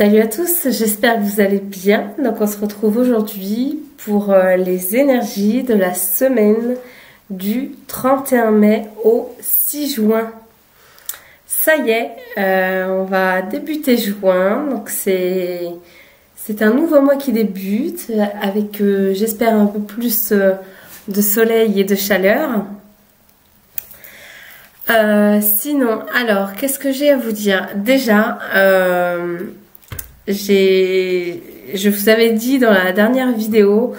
Salut à tous, j'espère que vous allez bien. Donc on se retrouve aujourd'hui pour les énergies de la semaine du 31 mai au 6 juin. Ça y est, on va débuter juin, donc c'est un nouveau mois qui débute avec j'espère un peu plus de soleil et de chaleur. Sinon, alors, qu'est-ce que j'ai à vous dire? Déjà, je vous avais dit dans la dernière vidéo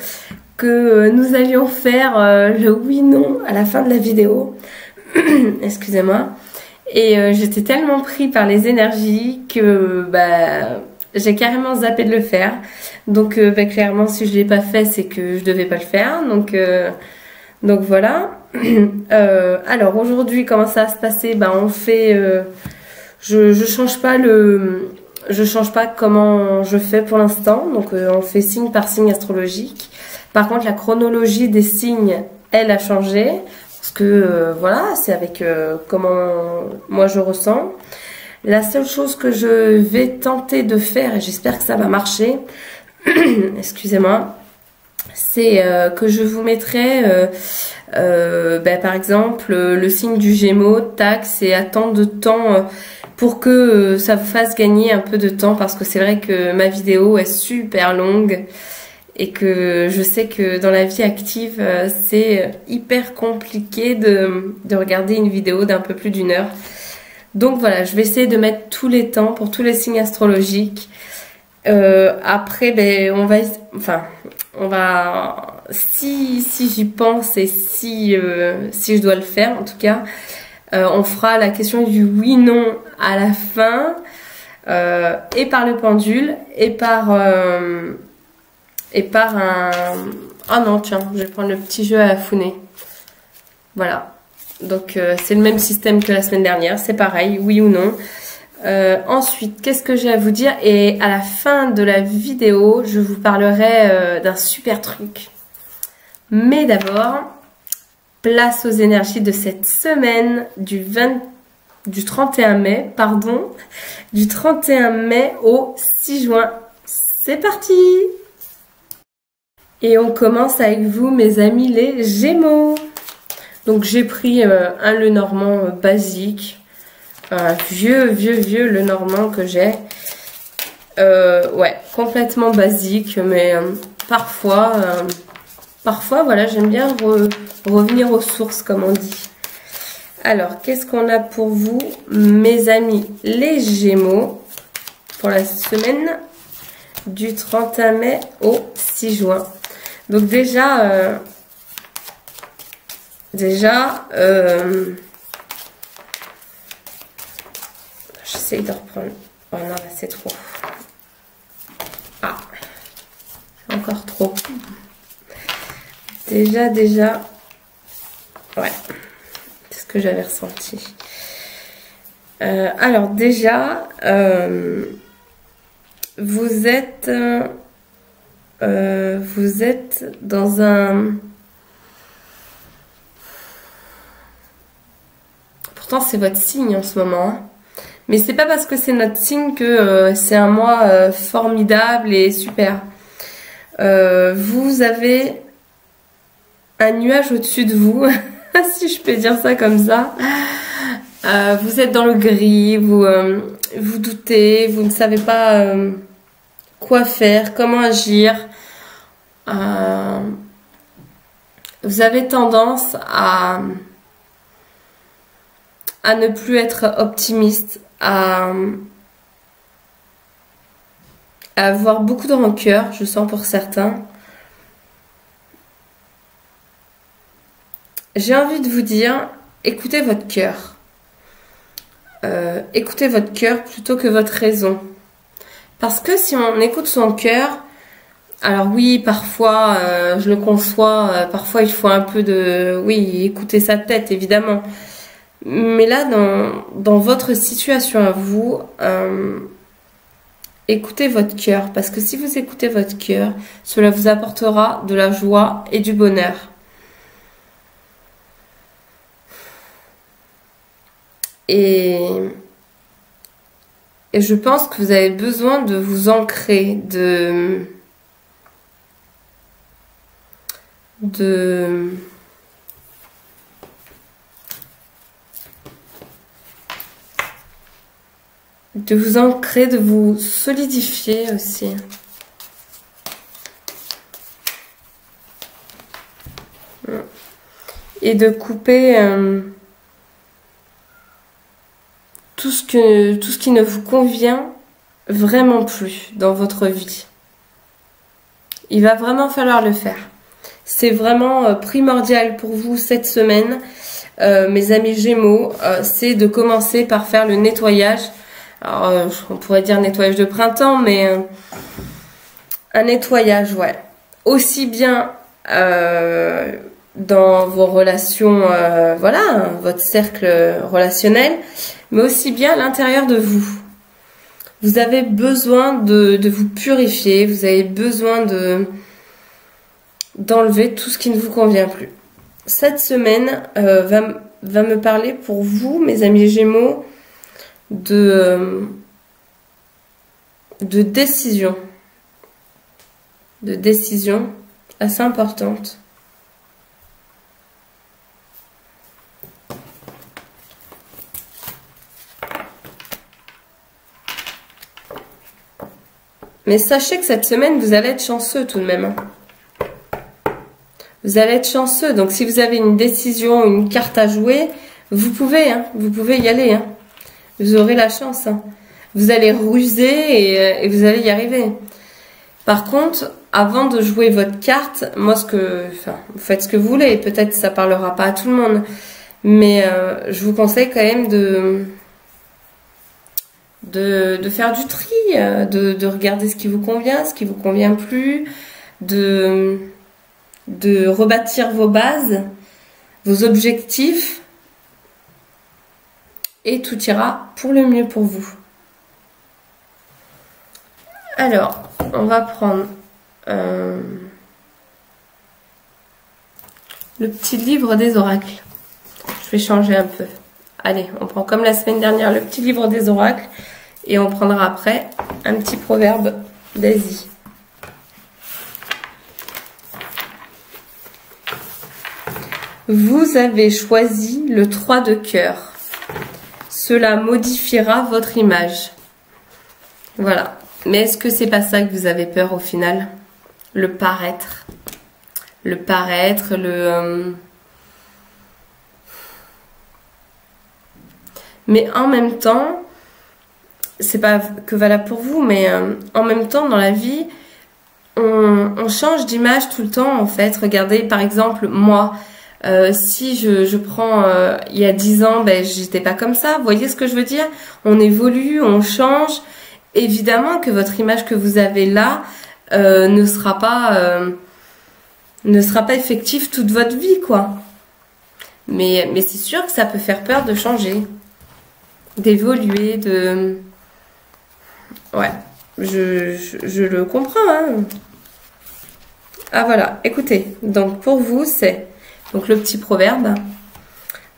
que nous allions faire le oui-non à la fin de la vidéo. Excusez-moi. Et j'étais tellement pris par les énergies que j'ai carrément zappé de le faire. Donc clairement, si je l'ai pas fait, c'est que je devais pas le faire. Donc voilà. Alors aujourd'hui, comment ça va se passer? On fait. Je change pas comment je fais pour l'instant. Donc on fait signe par signe astrologique. Par contre, la chronologie des signes, elle a changé. Parce que voilà, c'est avec comment moi je ressens. La seule chose que je vais tenter de faire, et j'espère que ça va marcher, excusez-moi, c'est que je vous mettrai par exemple le signe du Gémeaux, tac, c'est à tant de temps pour que ça vous fasse gagner un peu de temps, parce que c'est vrai que ma vidéo est super longue et que je sais que dans la vie active c'est hyper compliqué de regarder une vidéo d'un peu plus d'une heure. Donc voilà, je vais essayer de mettre tous les temps pour tous les signes astrologiques. Après, on va, si j'y pense et si je dois le faire, en tout cas, on fera la question du oui/non à la fin, et par le pendule, et par un... Ah non, tiens, je vais prendre le petit jeu à la Founé. Voilà. Donc, c'est le même système que la semaine dernière. C'est pareil, oui ou non. Ensuite, qu'est-ce que j'ai à vous dire? Et à la fin de la vidéo, je vous parlerai d'un super truc. Mais d'abord, place aux énergies de cette semaine du 31 mai, pardon, du 31 mai au 6 juin. C'est parti! Et on commence avec vous, mes amis les Gémeaux. Donc j'ai pris un Lenormand basique. Vieux Lenormand que j'ai. Ouais, complètement basique, mais parfois, voilà, j'aime bien revenir aux sources, comme on dit. Alors, qu'est-ce qu'on a pour vous, mes amis les Gémeaux, pour la semaine du 31 mai au 6 juin? Donc déjà, j'essaie de reprendre. Oh non, là c'est trop. Ah, c'est encore trop. Déjà. Ouais, c'est ce que j'avais ressenti. Alors déjà, vous êtes dans un... Pourtant, c'est votre signe en ce moment, hein. Mais c'est pas parce que c'est notre signe que c'est un mois formidable et super. Vous avez un nuage au-dessus de vous, si je peux dire ça comme ça. Vous êtes dans le gris, vous doutez, vous ne savez pas quoi faire, comment agir. Vous avez tendance à ne plus être optimiste, à avoir beaucoup de rancœur, je sens pour certains. J'ai envie de vous dire, écoutez votre cœur. Écoutez votre cœur plutôt que votre raison. Parce que si on écoute son cœur, alors oui, parfois, je le conçois, parfois il faut un peu de... Oui, écouter sa tête, évidemment. Mais là, dans votre situation à vous, écoutez votre cœur. Parce que si vous écoutez votre cœur, cela vous apportera de la joie et du bonheur. Et Et je pense que vous avez besoin de vous ancrer, de vous ancrer, de vous solidifier aussi. Et de couper tout ce qui ne vous convient vraiment plus dans votre vie. Il va vraiment falloir le faire. C'est vraiment primordial pour vous cette semaine, mes amis Gémeaux, c'est de commencer par faire le nettoyage. Alors, on pourrait dire nettoyage de printemps, mais un nettoyage, ouais. Aussi bien dans vos relations, voilà, votre cercle relationnel, mais aussi bien à l'intérieur de vous. Vous avez besoin de vous purifier, vous avez besoin d'enlever tout ce qui ne vous convient plus. Cette semaine va me parler pour vous, mes amis Gémeaux, de décision assez importante. Mais sachez que cette semaine, vous allez être chanceux tout de même. Hein. Vous allez être chanceux. Donc, si vous avez une décision, une carte à jouer, vous pouvez y aller. Hein. Vous aurez la chance. Hein. Vous allez ruser et vous allez y arriver. Par contre, avant de jouer votre carte, moi, vous faites ce que vous voulez. Peut-être ça parlera pas à tout le monde. Mais je vous conseille quand même de faire du tri, de regarder ce qui vous convient, ce qui vous convient plus, de rebâtir vos bases, vos objectifs, et tout ira pour le mieux pour vous. Alors, on va prendre le petit livre des oracles. Je vais changer un peu. Allez, on prend comme la semaine dernière le petit livre des oracles et on prendra après un petit proverbe d'Asie. Vous avez choisi le 3 de cœur. Cela modifiera votre image. Voilà. Mais est-ce que c'est pas ça que vous avez peur au final? Le paraître. Le paraître, Mais en même temps, c'est pas que valable pour vous, mais en même temps, dans la vie, on change d'image tout le temps, en fait. Regardez, par exemple, moi, si je prends il y a 10 ans, ben, j'étais pas comme ça. Vous voyez ce que je veux dire? On évolue, on change. Évidemment que votre image que vous avez là ne sera pas effective toute votre vie, quoi. Mais c'est sûr que ça peut faire peur de changer, d'évoluer, Ouais, je le comprends, hein. Ah voilà, écoutez, donc pour vous, c'est donc le petit proverbe.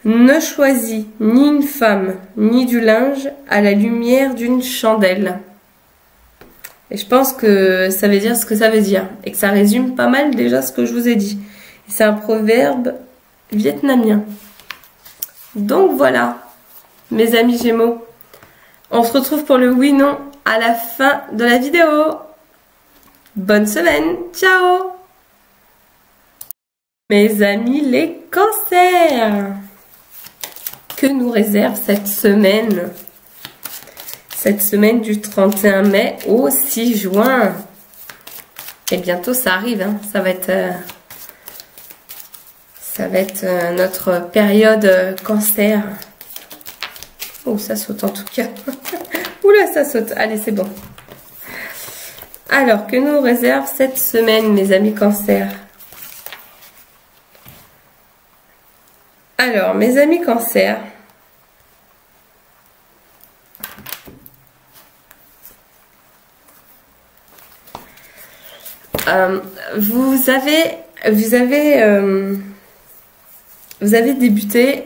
Ne choisis ni une femme, ni du linge à la lumière d'une chandelle. Et je pense que ça veut dire ce que ça veut dire. Et que ça résume pas mal déjà ce que je vous ai dit. C'est un proverbe vietnamien. Donc voilà, mes amis Gémeaux. On se retrouve pour le oui-non à la fin de la vidéo. Bonne semaine, ciao! Mes amis les cancers, que nous réserve cette semaine? Cette semaine du 31 mai au 6 juin. Et bientôt ça arrive, hein. Ça va être notre période cancer. Oh, ça saute en tout cas. Oula, ça saute. Allez, c'est bon. Alors, que nous réserve cette semaine, mes amis cancer? Alors, mes amis cancer, vous avez débuté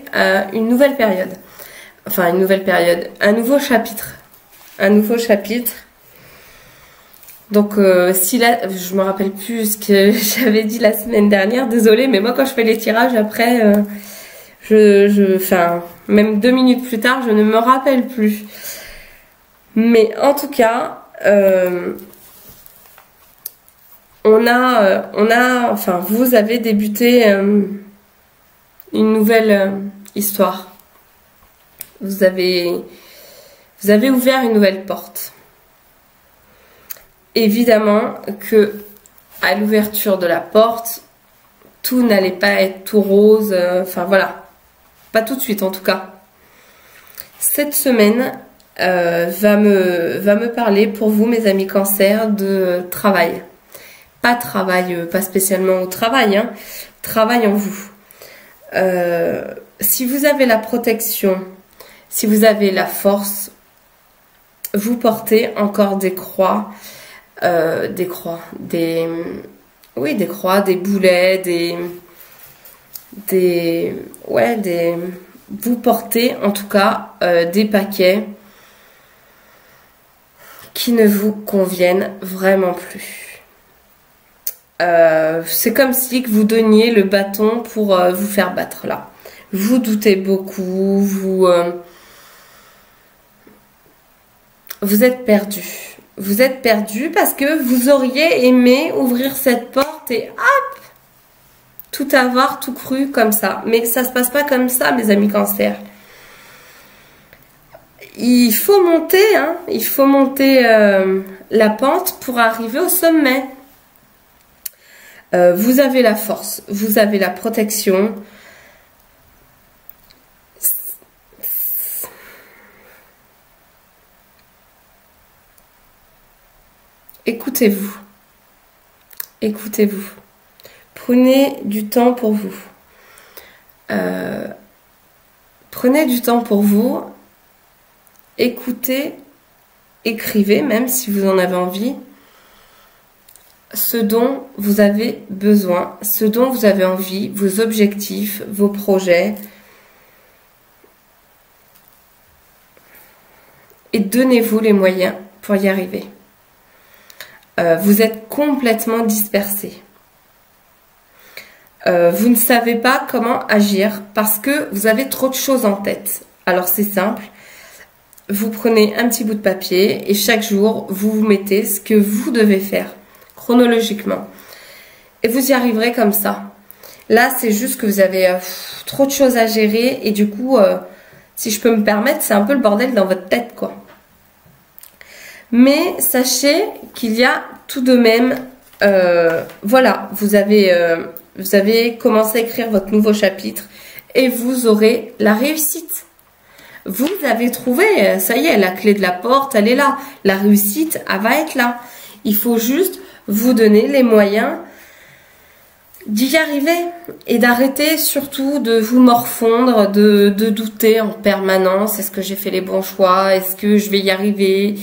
une nouvelle période. Enfin, une nouvelle période, un nouveau chapitre. un nouveau chapitre. Donc si là, je me rappelle plus ce que j'avais dit la semaine dernière, désolée, mais moi quand je fais les tirages après, enfin, même 2 minutes plus tard, je ne me rappelle plus. Mais en tout cas, enfin, vous avez débuté une nouvelle histoire. Vous avez ouvert une nouvelle porte. Évidemment que à l'ouverture de la porte, tout n'allait pas être tout rose. Enfin voilà, pas tout de suite en tout cas. Cette semaine va me parler pour vous, mes amis Cancer, de travail. Pas spécialement au travail, hein, travail en vous. Si vous avez la protection, si vous avez la force, vous portez encore des croix, des boulets, vous portez en tout cas des paquets qui ne vous conviennent vraiment plus. C'est comme si que vous donniez le bâton pour vous faire battre là. Vous doutez beaucoup, vous êtes perdu. Vous êtes perdu parce que vous auriez aimé ouvrir cette porte et hop, tout avoir, tout cru comme ça. Mais ça se passe pas comme ça, mes amis Cancer. Il faut monter, hein. Il faut monter la pente pour arriver au sommet. Vous avez la force, vous avez la protection. Écoutez-vous. Écoutez-vous. Prenez du temps pour vous. Prenez du temps pour vous. Écoutez, écrivez, même si vous en avez envie, ce dont vous avez besoin, ce dont vous avez envie, vos objectifs, vos projets. Et donnez-vous les moyens pour y arriver. Vous êtes complètement dispersé. Vous ne savez pas comment agir parce que vous avez trop de choses en tête. Alors c'est simple. Vous prenez un petit bout de papier et chaque jour, vous mettez ce que vous devez faire chronologiquement. Et vous y arriverez comme ça. Là, c'est juste que vous avez trop de choses à gérer et du coup, si je peux me permettre, c'est un peu le bordel dans votre tête, quoi. Mais sachez qu'il y a tout de même, voilà, vous avez commencé à écrire votre nouveau chapitre et vous aurez la réussite. Vous avez trouvé, ça y est, la clé de la porte, elle est là. La réussite, elle va être là. Il faut juste vous donner les moyens d'y arriver et d'arrêter surtout de vous morfondre, de douter en permanence. Est-ce que j'ai fait les bons choix? Est-ce que je vais y arriver?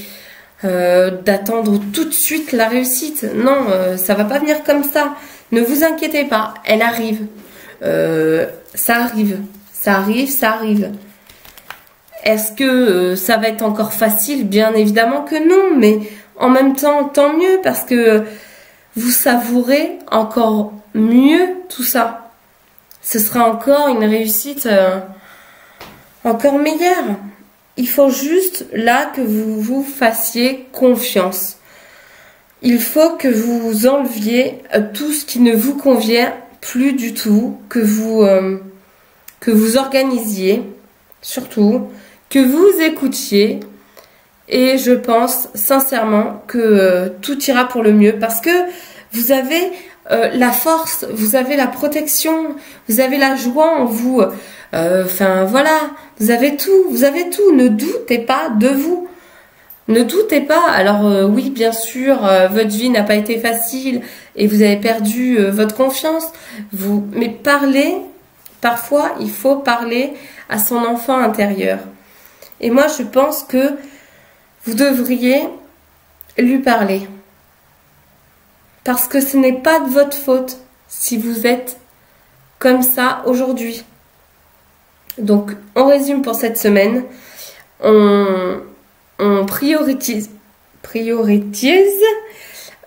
D'attendre tout de suite la réussite. Non, ça va pas venir comme ça. Ne vous inquiétez pas, elle arrive. Ça arrive. Ça arrive, ça arrive. Est-ce que ça va être encore facile? Bien évidemment que non, mais en même temps, tant mieux parce que vous savourez encore mieux tout ça. Ce sera encore une réussite encore meilleure. Il faut juste là que vous vous fassiez confiance. Il faut que vous enleviez tout ce qui ne vous convient plus du tout, que vous organisiez, surtout, que vous écoutiez. Et je pense sincèrement que tout ira pour le mieux parce que vous avez la force, vous avez la protection, vous avez la joie en vous. Enfin voilà, vous avez tout, ne doutez pas de vous. Ne doutez pas, alors oui bien sûr, votre vie n'a pas été facile et vous avez perdu votre confiance, mais parlez, parfois il faut parler à son enfant intérieur. Et moi je pense que vous devriez lui parler. Parce que ce n'est pas de votre faute si vous êtes comme ça aujourd'hui. Donc, on résume pour cette semaine. On on priorise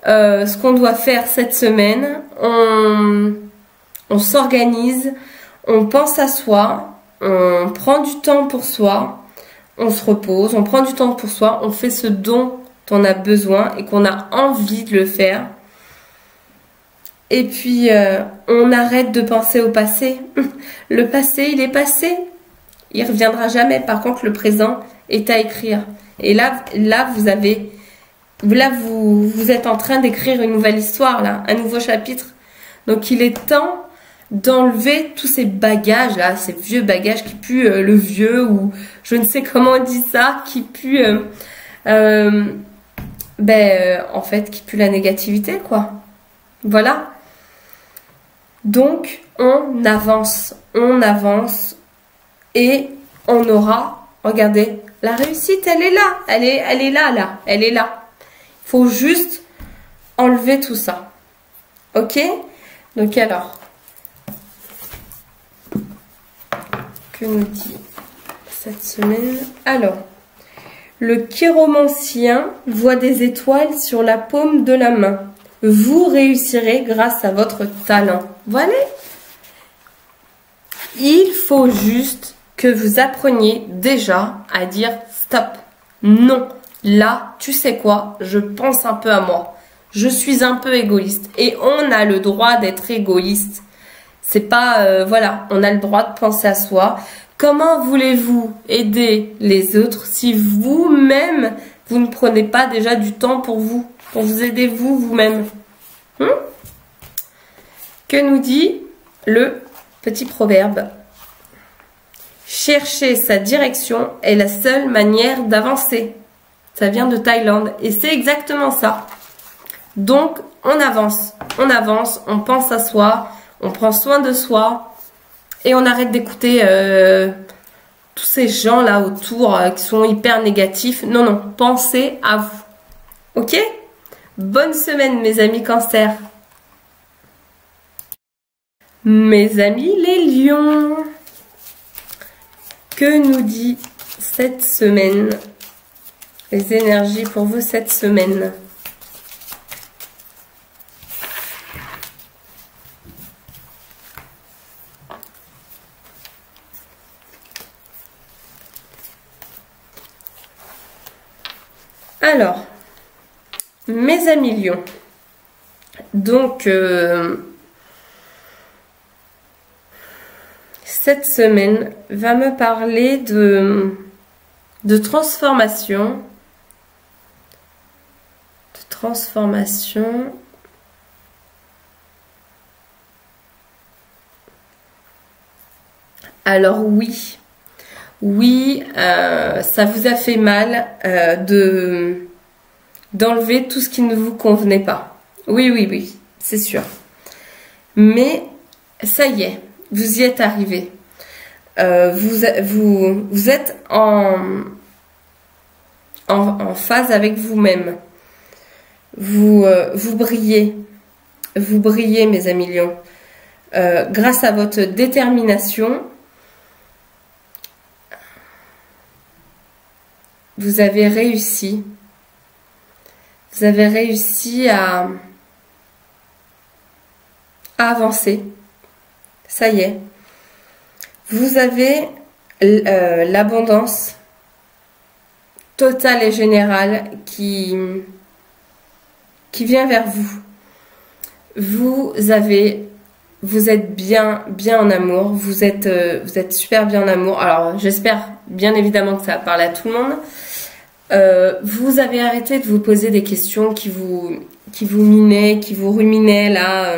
ce qu'on doit faire cette semaine, on s'organise, on pense à soi, on prend du temps pour soi, on se repose, on prend du temps pour soi, on fait ce dont on a besoin et qu'on a envie de le faire. Et puis, on arrête de penser au passé. Le passé, il est passé. Il reviendra jamais. Par contre, le présent est à écrire. Et là, vous êtes en train d'écrire une nouvelle histoire, là, un nouveau chapitre. Donc, il est temps d'enlever tous ces bagages, là, ces vieux bagages qui puent le vieux, ou je ne sais comment on dit ça, qui puent, en fait, qui puent la négativité, quoi. Voilà. Donc, on avance et on aura, regardez, la réussite, elle est là, elle est là, elle est là. Il faut juste enlever tout ça. Ok? Donc alors, que nous dit cette semaine? Alors, le chiromancien voit des étoiles sur la paume de la main. Vous réussirez grâce à votre talent. Voilà. Il faut juste que vous appreniez déjà à dire stop. Non. Là, tu sais quoi? Je pense un peu à moi. Je suis un peu égoïste. Et on a le droit d'être égoïste. C'est pas... voilà, on a le droit de penser à soi. Comment voulez-vous aider les autres si vous-même, vous ne prenez pas déjà du temps pour vous aider vous-même? Que nous dit le petit proverbe? Chercher sa direction est la seule manière d'avancer. Ça vient de Thaïlande et c'est exactement ça. Donc, on avance, on pense à soi, on prend soin de soi et on arrête d'écouter tous ces gens là autour qui sont hyper négatifs. Non, non, pensez à vous. Ok? Bonne semaine mes amis Cancer. Mes amis les lions, que nous dit cette semaine? Les énergies pour vous cette semaine. Alors, mes amis lions, donc cette semaine va me parler de transformation. Alors oui, ça vous a fait mal d'enlever tout ce qui ne vous convenait pas. Oui, c'est sûr. Mais ça y est, vous y êtes arrivé. Vous êtes en phase avec vous-même. Vous brillez. Vous brillez, mes amis lions. Grâce à votre détermination, vous avez réussi. Vous avez réussi à avancer. Ça y est. Vous avez l'abondance totale et générale qui vient vers vous. Vous êtes bien en amour. Vous êtes super bien en amour. Alors, j'espère bien évidemment que ça va parler à tout le monde. Vous avez arrêté de vous poser des questions qui vous minaient, qui vous ruminaient là.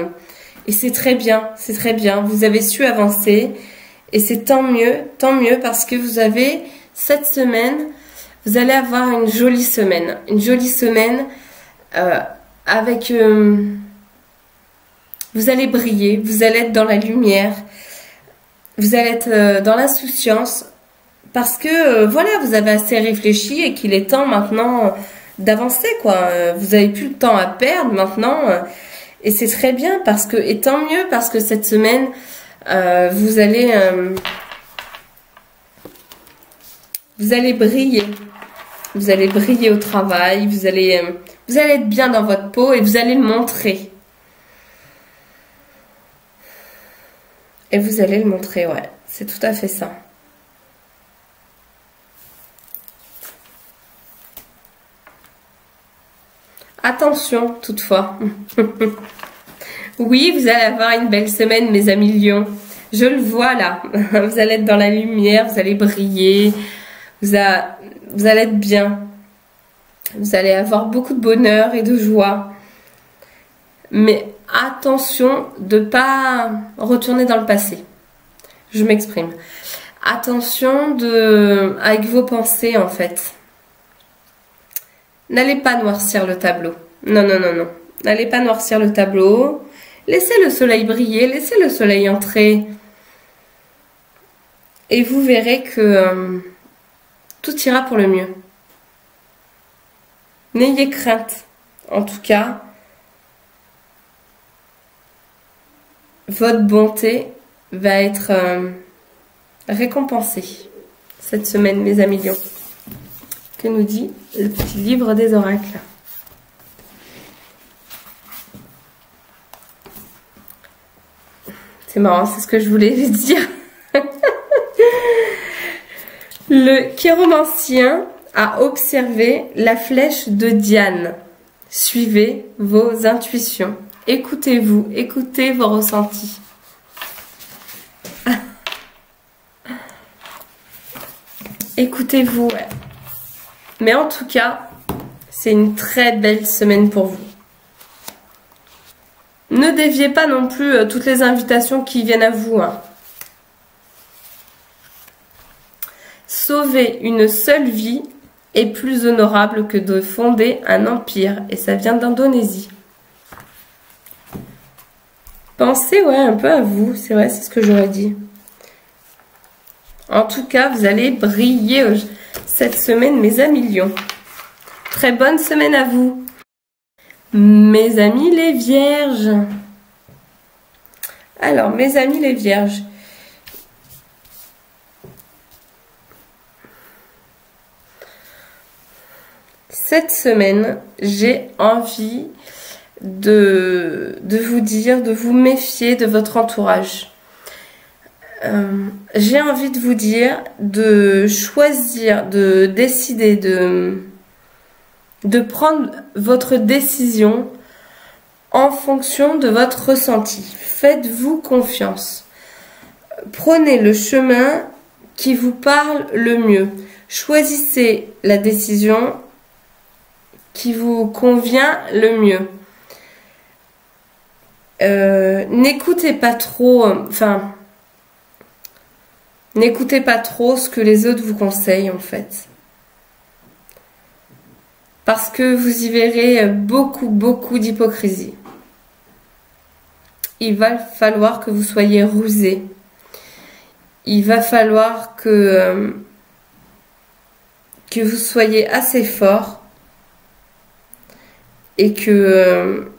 Et c'est très bien, c'est très bien. Vous avez su avancer. Et c'est tant mieux parce que vous avez cette semaine, vous allez avoir une jolie semaine. Une jolie semaine avec... vous allez briller, vous allez être dans la lumière, vous allez être dans l'insouciance parce que voilà, vous avez assez réfléchi et qu'il est temps maintenant d'avancer quoi. Vous n'avez plus le temps à perdre maintenant et c'est très bien parce que, et tant mieux parce que cette semaine, vous allez briller. Vous allez briller au travail, vous allez être bien dans votre peau et vous allez le montrer. Et vous allez le montrer, ouais. C'est tout à fait ça. Attention, toutefois. Oui, vous allez avoir une belle semaine, mes amis lions. Je le vois là. Vous allez être dans la lumière, vous allez briller. Vous allez être bien. Vous allez avoir beaucoup de bonheur et de joie. Mais attention de ne pas retourner dans le passé. Je m'exprime. Attention avec vos pensées en fait. N'allez pas noircir le tableau. Non, non, non, non. N'allez pas noircir le tableau. Laissez le soleil briller, laissez le soleil entrer. Et vous verrez que tout ira pour le mieux. N'ayez crainte. En tout cas, votre bonté va être récompensée cette semaine, mes amis lions. Que nous dit le petit livre des oracles? C'est marrant, c'est ce que je voulais vous dire. Le chiromancien a observé la flèche de Diane. Suivez vos intuitions. Écoutez-vous, écoutez vos ressentis. Écoutez-vous, ouais. Mais en tout cas, c'est une très belle semaine pour vous. Ne déviez pas non plus toutes les invitations qui viennent à vous. Hein. Sauver une seule vie est plus honorable que de fonder un empire. Et ça vient d'Indonésie. Pensez ouais, un peu à vous. C'est vrai, c'est ce que j'aurais dit. En tout cas, vous allez briller cette semaine, mes amis lions. Très bonne semaine à vous. Mes amis les vierges. Alors, mes amis les vierges. Cette semaine, j'ai envie de vous dire, de vous méfier de votre entourage. J'ai envie de vous dire de choisir, de décider, de prendre votre décision en fonction de votre ressenti. Faites-vous confiance. Prenez le chemin qui vous parle le mieux. Choisissez la décision qui vous convient le mieux. N'écoutez pas trop, n'écoutez pas trop ce que les autres vous conseillent en fait. Parce que vous y verrez beaucoup d'hypocrisie. Il va falloir que vous soyez rusé. Il va falloir que vous soyez assez fort et que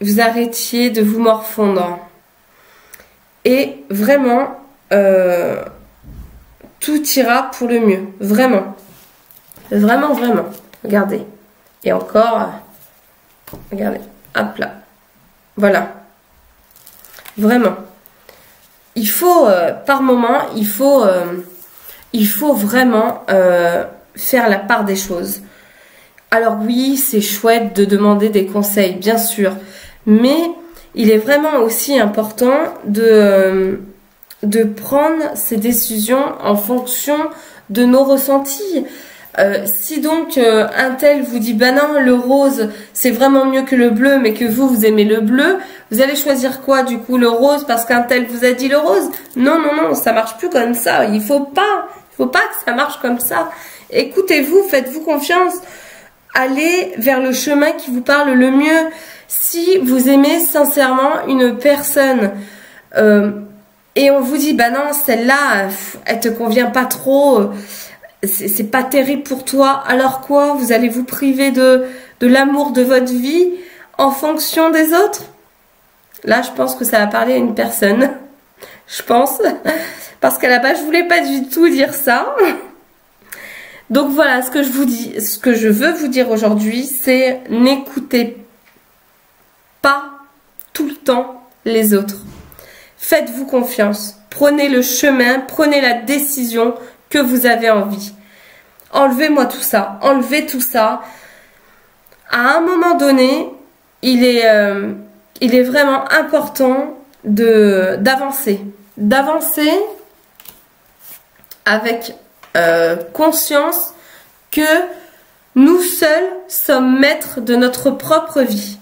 vous arrêtiez de vous morfondre. Et vraiment, tout ira pour le mieux. Vraiment. Vraiment. Regardez. Et encore, regardez. Hop là. Voilà. Vraiment. Il faut, par moment, il faut vraiment faire la part des choses. Alors oui, c'est chouette de demander des conseils, bien sûr. Mais il est vraiment aussi important de prendre ces décisions en fonction de nos ressentis. Si donc un tel vous dit bah non, le rose c'est vraiment mieux que le bleu, mais que vous aimez le bleu, vous allez choisir quoi du coup, le rose parce qu'un tel vous a dit le rose? Non, ça marche plus comme ça. Il faut pas que ça marche comme ça. Écoutez-vous, faites-vous confiance, allez vers le chemin qui vous parle le mieux. Si vous aimez sincèrement une personne et on vous dit bah non, celle-là elle te convient pas trop, c'est pas terrible pour toi, alors quoi? Vous allez vous priver de l'amour de votre vie en fonction des autres? Là, je pense que ça va parler à une personne. Je pense. Parce qu'à la base, je voulais pas du tout dire ça. Donc voilà, ce que je veux vous dire aujourd'hui, c'est n'écoutez pas tout le temps les autres. Faites-vous confiance. Prenez le chemin, prenez la décision que vous avez envie. Enlevez-moi tout ça, enlevez tout ça. À un moment donné, il est vraiment important d'avancer. D'avancer avec conscience que nous seuls sommes maîtres de notre propre vie.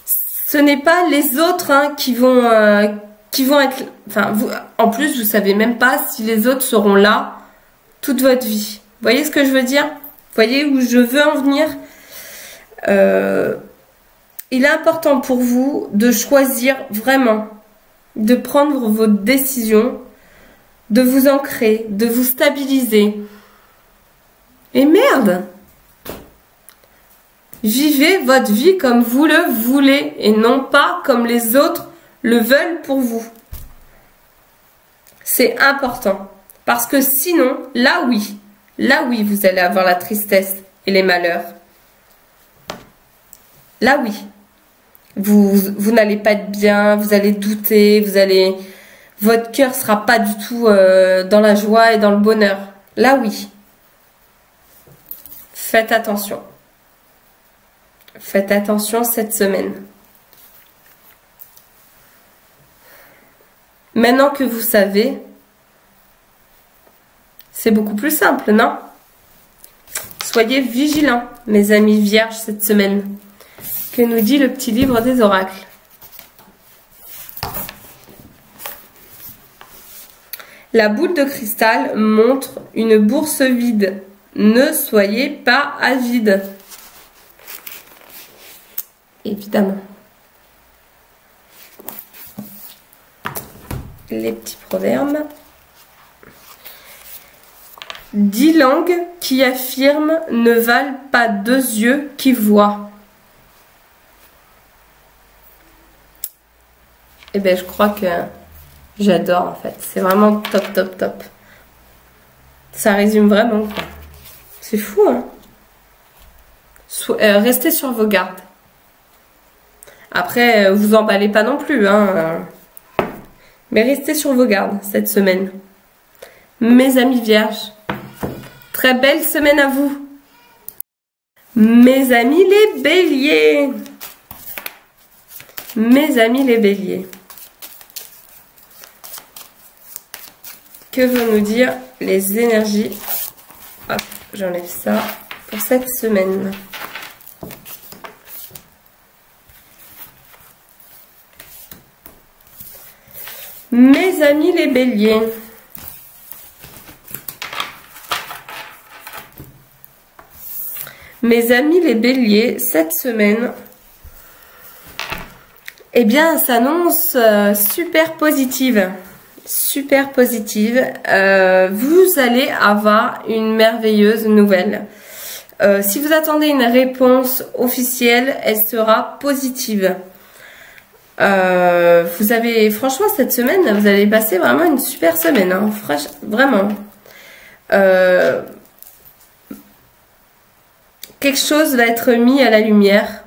Ce n'est pas les autres qui vont être... Enfin, en plus, vous savez même pas si les autres seront là toute votre vie. Vous voyez ce que je veux dire? Vous voyez où je veux en venir? Il est important pour vous de choisir vraiment, de prendre votre décision, de vous ancrer, de vous stabiliser. Et merde! Vivez votre vie comme vous le voulez et non pas comme les autres le veulent pour vous. C'est important. Parce que sinon, là oui, vous allez avoir la tristesse et les malheurs. Là oui. Vous n'allez pas être bien, vous allez douter, votre cœur sera pas du tout dans la joie et dans le bonheur. Là oui. Faites attention. Faites attention cette semaine. Maintenant que vous savez, c'est beaucoup plus simple, non? Soyez vigilants, mes amis vierges, cette semaine. Que nous dit le petit livre des oracles? La boule de cristal montre une bourse vide. Ne soyez pas avide. Évidemment. Les petits proverbes. 10 langues qui affirment ne valent pas 2 yeux qui voient. Eh bien, je crois que j'adore en fait. C'est vraiment top, top, top. Ça résume vraiment. C'est fou, hein? Restez sur vos gardes. Après, vous emballez pas non plus, hein. Mais restez sur vos gardes cette semaine. Mes amis vierges, très belle semaine à vous. Mes amis les béliers. Mes amis les béliers. Que vont nous dire les énergies? Hop, j'enlève ça pour cette semaine. Mes amis les béliers. Mes amis les béliers, cette semaine, eh bien, s'annonce super positive. Super positive. Vous allez avoir une merveilleuse nouvelle. Si vous attendez une réponse officielle, elle sera positive. Vous avez, franchement, cette semaine, vous allez passer vraiment une super semaine, hein, vraiment. Quelque chose va être mis à la lumière.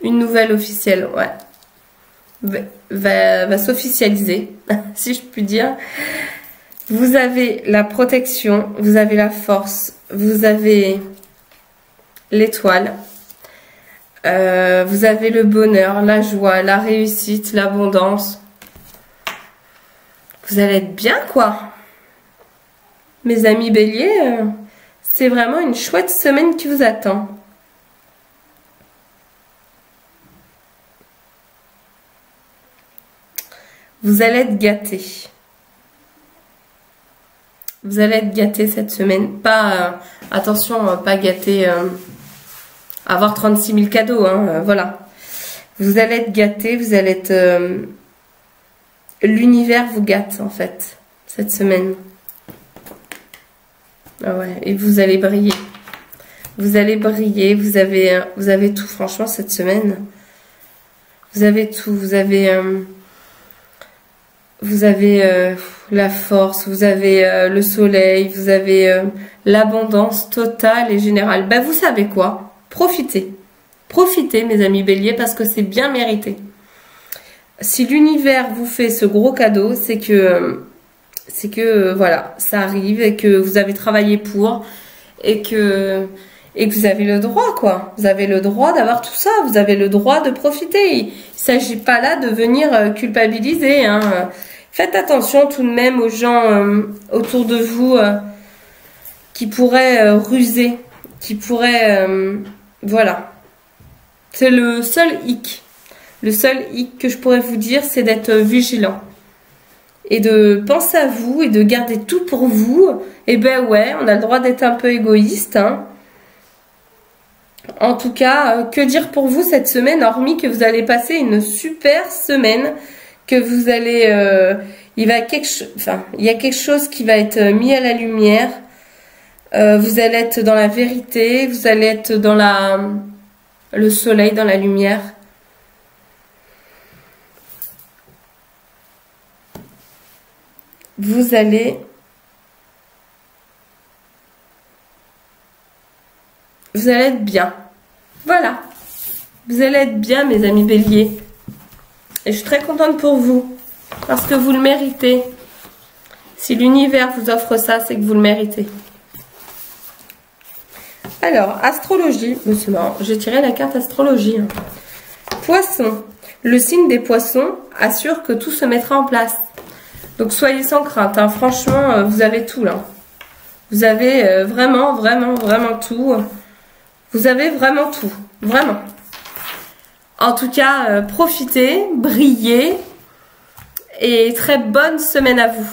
Une nouvelle officielle, ouais. Va s'officialiser, si je puis dire. Vous avez la protection, vous avez la force, vous avez l'étoile, vous avez le bonheur, la joie, la réussite, l'abondance. Vous allez être bien, quoi. Mes amis béliers, c'est vraiment une chouette semaine qui vous attend. Vous allez être gâtés. Vous allez être gâtés cette semaine. Pas, attention, pas gâtés, avoir 36 000 cadeaux, hein, voilà. Vous allez être gâtés, vous allez être... l'univers vous gâte, en fait, cette semaine. Ah ouais, et vous allez briller. Vous allez briller, vous avez tout, franchement, cette semaine. Vous avez tout, vous avez vous avez la force, vous avez le soleil, vous avez l'abondance totale et générale. Ben, vous savez quoi? Profitez. Profitez, mes amis béliers, parce que c'est bien mérité. Si l'univers vous fait ce gros cadeau, c'est que voilà, ça arrive et que vous avez travaillé pour et que vous avez le droit, quoi. Vous avez le droit d'avoir tout ça, vous avez le droit de profiter. Il s'agit pas là de venir culpabiliser, hein. Faites attention tout de même aux gens autour de vous qui pourraient ruser, qui pourraient... voilà. C'est le seul hic. Le seul hic que je pourrais vous dire, c'est d'être vigilant. Et de penser à vous et de garder tout pour vous. Et ben ouais, on a le droit d'être un peu égoïste, hein. En tout cas, que dire pour vous cette semaine, hormis que vous allez passer une super semaine, que vous allez... il y a quelque chose qui va être mis à la lumière. Vous allez être dans la vérité, vous allez être dans le soleil, dans la lumière. Vous allez être bien. Voilà. Vous allez être bien, mes amis béliers. Et je suis très contente pour vous. Parce que vous le méritez. Si l'univers vous offre ça, c'est que vous le méritez. Alors, astrologie. C'est marrant. J'ai tiré la carte astrologie. Poisson. Le signe des poissons assure que tout se mettra en place. Donc, soyez sans crainte. Hein. Franchement, vous avez tout là. Vous avez vraiment, vraiment, vraiment tout. Vous avez vraiment tout. Vraiment. En tout cas, profitez, brillez. Et très bonne semaine à vous.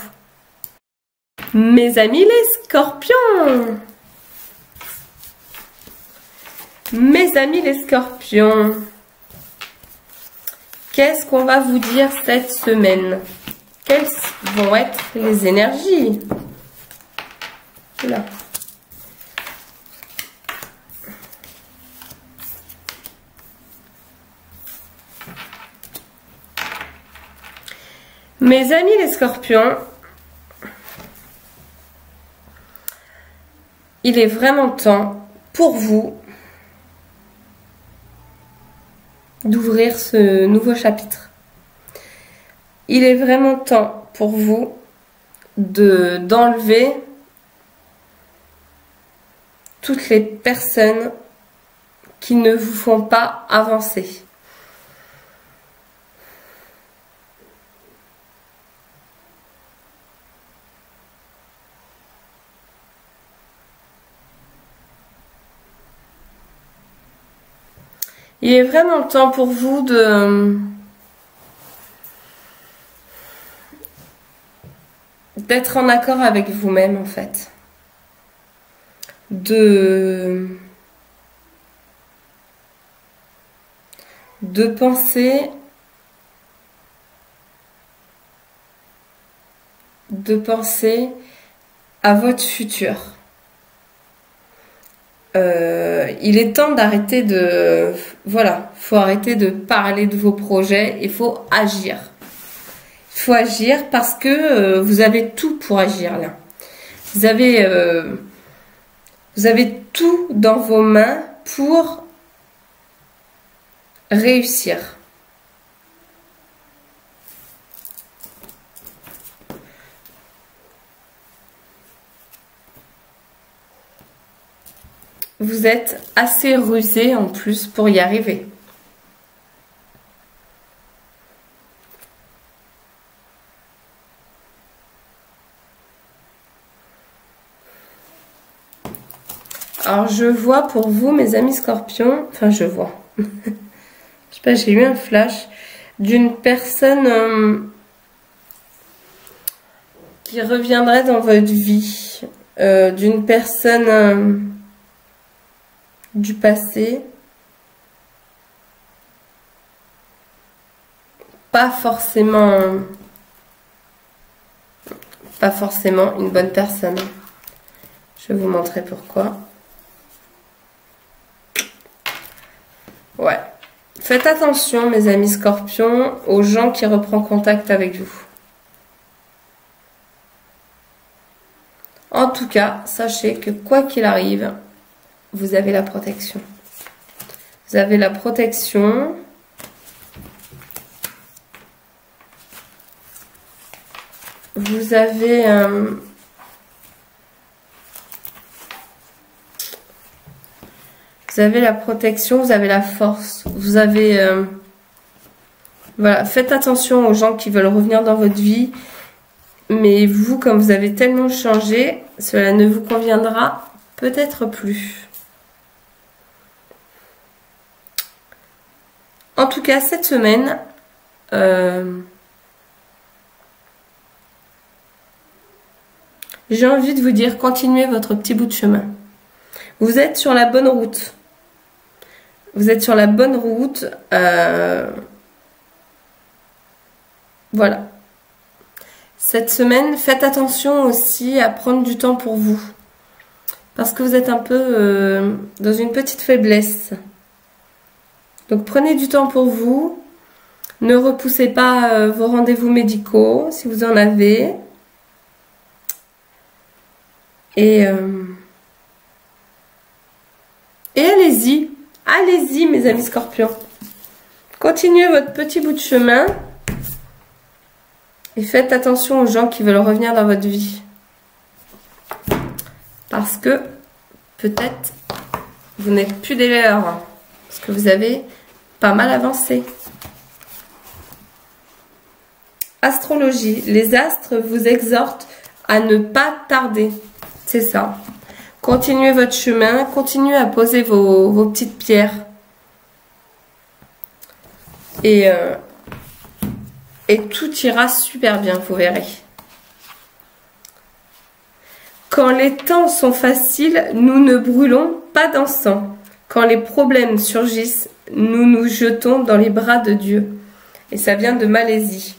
Mes amis les scorpions. Mes amis les scorpions. Qu'est-ce qu'on va vous dire cette semaine? Quelles vont être les énergies? Là. Mes amis les scorpions, il est vraiment temps pour vous d'ouvrir ce nouveau chapitre. Il est vraiment temps pour vous d'enlever toutes les personnes qui ne vous font pas avancer. Il est vraiment temps pour vous d'être en accord avec vous-même, en fait. De penser à votre futur. Il est temps d'arrêter de... Voilà, faut arrêter de parler de vos projets, il faut agir. Il faut agir parce que vous avez tout pour agir là. Vous avez tout dans vos mains pour réussir. Vous êtes assez rusé en plus pour y arriver. Alors je vois pour vous mes amis scorpions, enfin je vois, je sais pas, j'ai eu un flash d'une personne qui reviendrait dans votre vie, d'une personne... du passé, pas forcément une bonne personne. Je vais vous montrer pourquoi. Ouais, faites attention mes amis scorpions aux gens qui reprennent contact avec vous. cas, sachez que quoi qu'il arrive, vous avez la protection. Vous avez la protection. Vous avez la protection, vous avez la force, vous avez voilà, faites attention aux gens qui veulent revenir dans votre vie, mais vous, comme vous avez tellement changé, cela ne vous conviendra peut-être plus. En tout cas, cette semaine, j'ai envie de vous dire, continuez votre petit bout de chemin. Vous êtes sur la bonne route. Vous êtes sur la bonne route. Voilà. Cette semaine, faites attention aussi à prendre du temps pour vous. Parce que vous êtes un peu dans une petite faiblesse. Donc prenez du temps pour vous. Ne repoussez pas vos rendez-vous médicaux si vous en avez. Et allez-y. Allez-y mes amis scorpions. Continuez votre petit bout de chemin. Et faites attention aux gens qui veulent revenir dans votre vie. Parce que peut-être vous n'êtes plus des leurs. Parce que vous avez pas mal avancé. Astrologie. Les astres vous exhortent à ne pas tarder. C'est ça. Continuez votre chemin. Continuez à poser vos petites pierres. Et tout ira super bien, vous verrez. Quand les temps sont faciles, nous ne brûlons pas d'encens. Quand les problèmes surgissent, nous nous jetons dans les bras de Dieu. Et ça vient de Malaisie.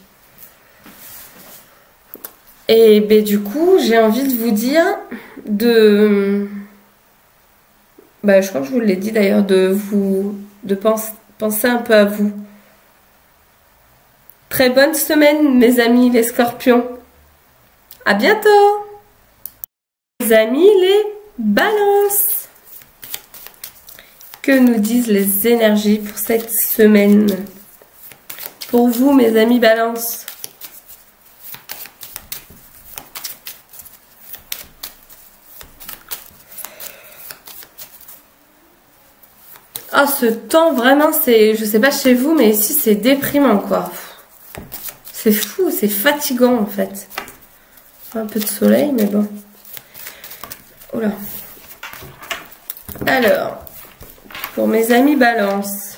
Et ben, du coup, j'ai envie de vous dire de... Ben, je crois que je vous l'ai dit d'ailleurs, de penser un peu à vous. Très bonne semaine, mes amis les scorpions. À bientôt. Mes amis les balances. Que nous disent les énergies pour cette semaine? Pour vous, mes amis balances. Ah, ce temps, vraiment, c'est... Je sais pas chez vous, mais ici, c'est déprimant, quoi. C'est fou, c'est fatigant, en fait. Un peu de soleil, mais bon. Oula. Alors, pour mes amis balance.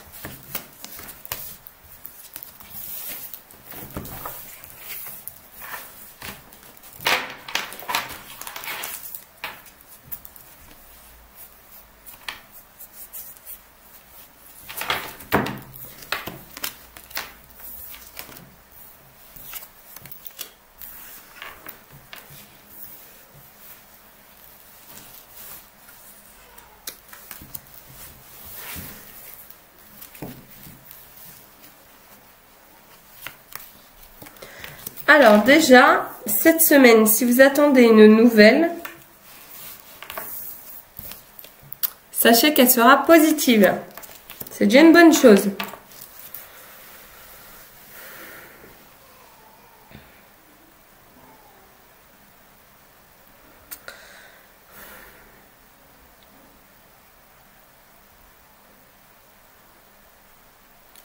Alors déjà, cette semaine, si vous attendez une nouvelle, sachez qu'elle sera positive. C'est déjà une bonne chose.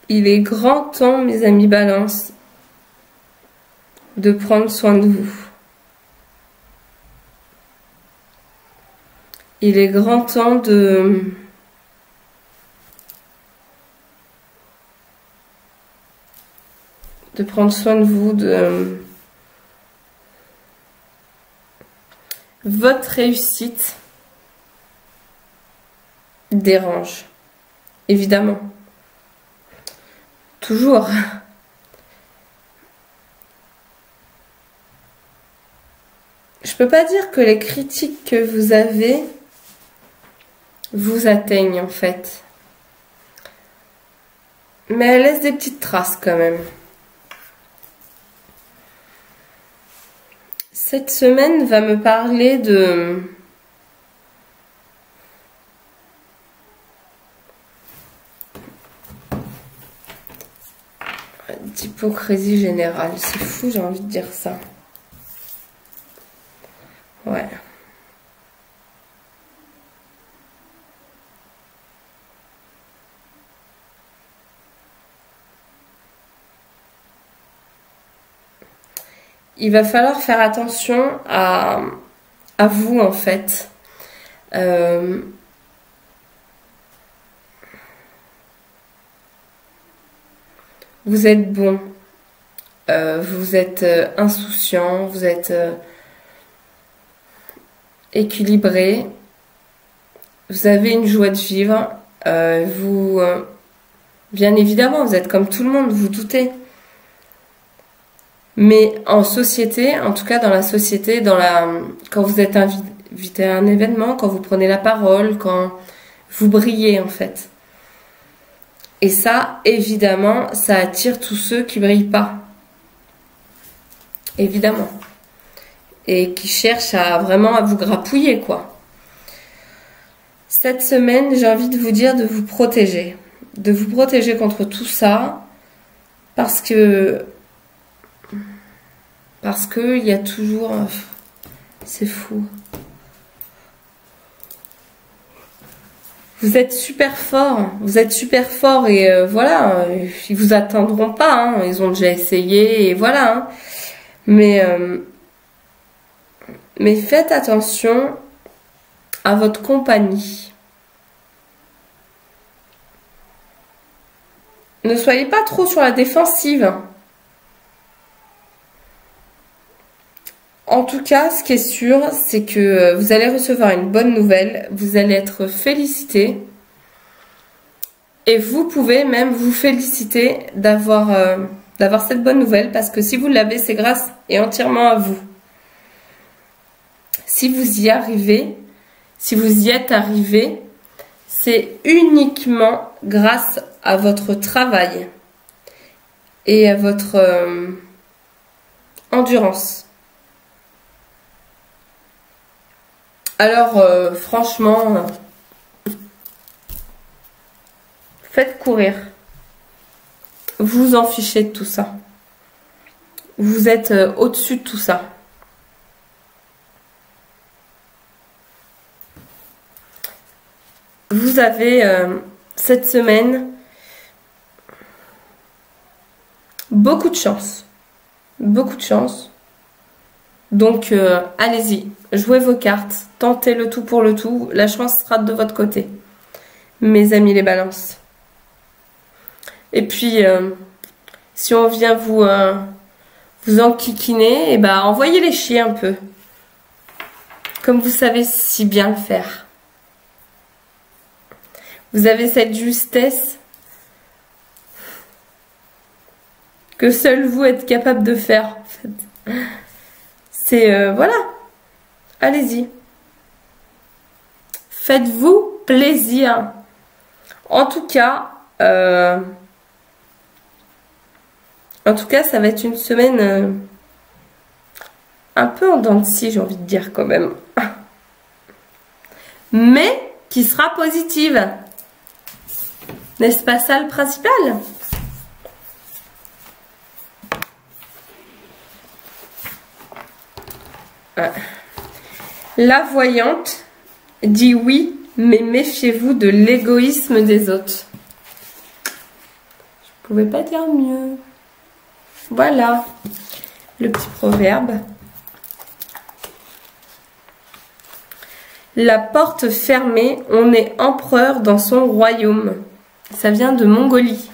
Il est grand temps, mes amis Balance, de prendre soin de vous. Il est grand temps de prendre soin de vous, de votre réussite dérange, évidemment. Toujours. Je peux pas dire que les critiques que vous avez vous atteignent en fait. Mais elles laissent des petites traces quand même. Cette semaine va me parler d'hypocrisie générale. C'est fou, j'ai envie de dire ça. Ouais. Il va falloir faire attention à vous, en fait. Vous êtes bon. Vous êtes insouciant. Vous êtes équilibré. Vous avez une joie de vivre. Bien évidemment, vous êtes comme tout le monde, vous doutez. Mais en société, en tout cas dans la société, quand vous êtes invité à un événement, quand vous prenez la parole, quand vous brillez en fait. Et ça, évidemment, ça attire tous ceux qui brillent pas. Évidemment. Et qui cherchent vraiment à vous grapouiller, quoi. Cette semaine, j'ai envie de vous dire de vous protéger. De vous protéger contre tout ça. Parce que il y a toujours... C'est fou. Vous êtes super fort. Vous êtes super fort et voilà. Ils vous atteindront pas. Hein. Ils ont déjà essayé et voilà. Hein. Mais faites attention à votre compagnie. Ne soyez pas trop sur la défensive. En tout cas, ce qui est sûr, c'est que vous allez recevoir une bonne nouvelle, vous allez être félicité et vous pouvez même vous féliciter d'avoir cette bonne nouvelle parce que si vous l'avez, c'est grâce et entièrement à vous. Si vous y arrivez, si vous y êtes arrivé, c'est uniquement grâce à votre travail et à votre endurance. Alors, franchement, faites courir. Vous en fichez de tout ça. Vous êtes au-dessus de tout ça. Vous avez cette semaine beaucoup de chance. Beaucoup de chance. Donc, allez-y, jouez vos cartes, tentez le tout pour le tout, la chance sera de votre côté, mes amis les balances. Et puis, si on vient vous enquiquiner, et ben, envoyez les chier un peu, comme vous savez si bien le faire. Vous avez cette justesse que seul vous êtes capable de faire, en fait. C'est, voilà, allez-y. Faites-vous plaisir. En tout cas, ça va être une semaine un peu en dents de scie, j'ai envie de dire quand même. Mais qui sera positive. N'est-ce pas ça le principal ? La voyante dit oui, mais méfiez-vous de l'égoïsme des autres. Je pouvais pas dire mieux. Voilà le petit proverbe. La porte fermée, on est empereur dans son royaume. Ça vient de Mongolie.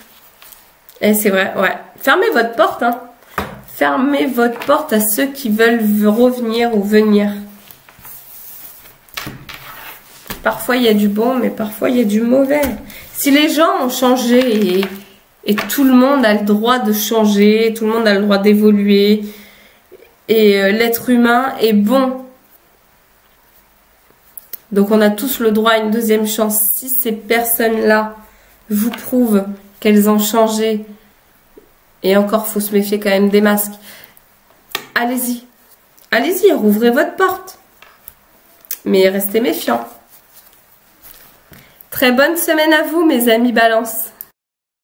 Et c'est vrai, ouais. Fermez votre porte, hein. Fermez votre porte à ceux qui veulent revenir ou venir. Parfois, il y a du bon, mais parfois, il y a du mauvais. Si les gens ont changé et tout le monde a le droit de changer, tout le monde a le droit d'évoluer, et l'être humain est bon. Donc, on a tous le droit à une deuxième chance. Si ces personnes-là vous prouvent qu'elles ont changé, et encore, faut se méfier quand même des masques. Allez-y. allez-y, rouvrez votre porte. Mais restez méfiants. Très bonne semaine à vous, mes amis Balance.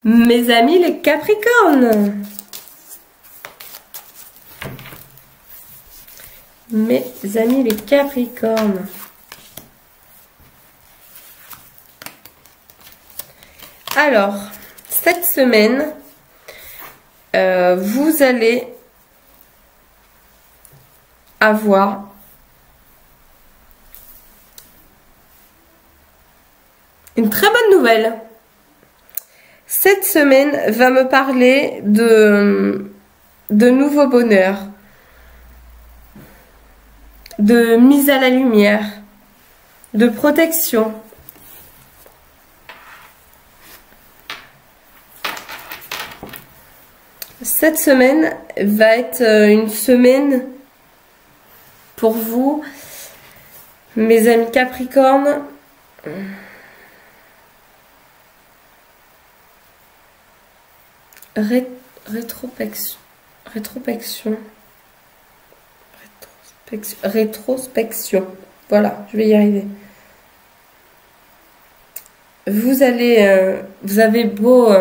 Mes amis les Capricornes. Mes amis les Capricornes. Alors, cette semaine, vous allez avoir une très bonne nouvelle. Cette semaine va me parler de nouveau bonheur, de mise à la lumière, de protection. Cette semaine va être une semaine pour vous, mes amis Capricornes. Rétrospection. Voilà, je vais y arriver. Vous avez beau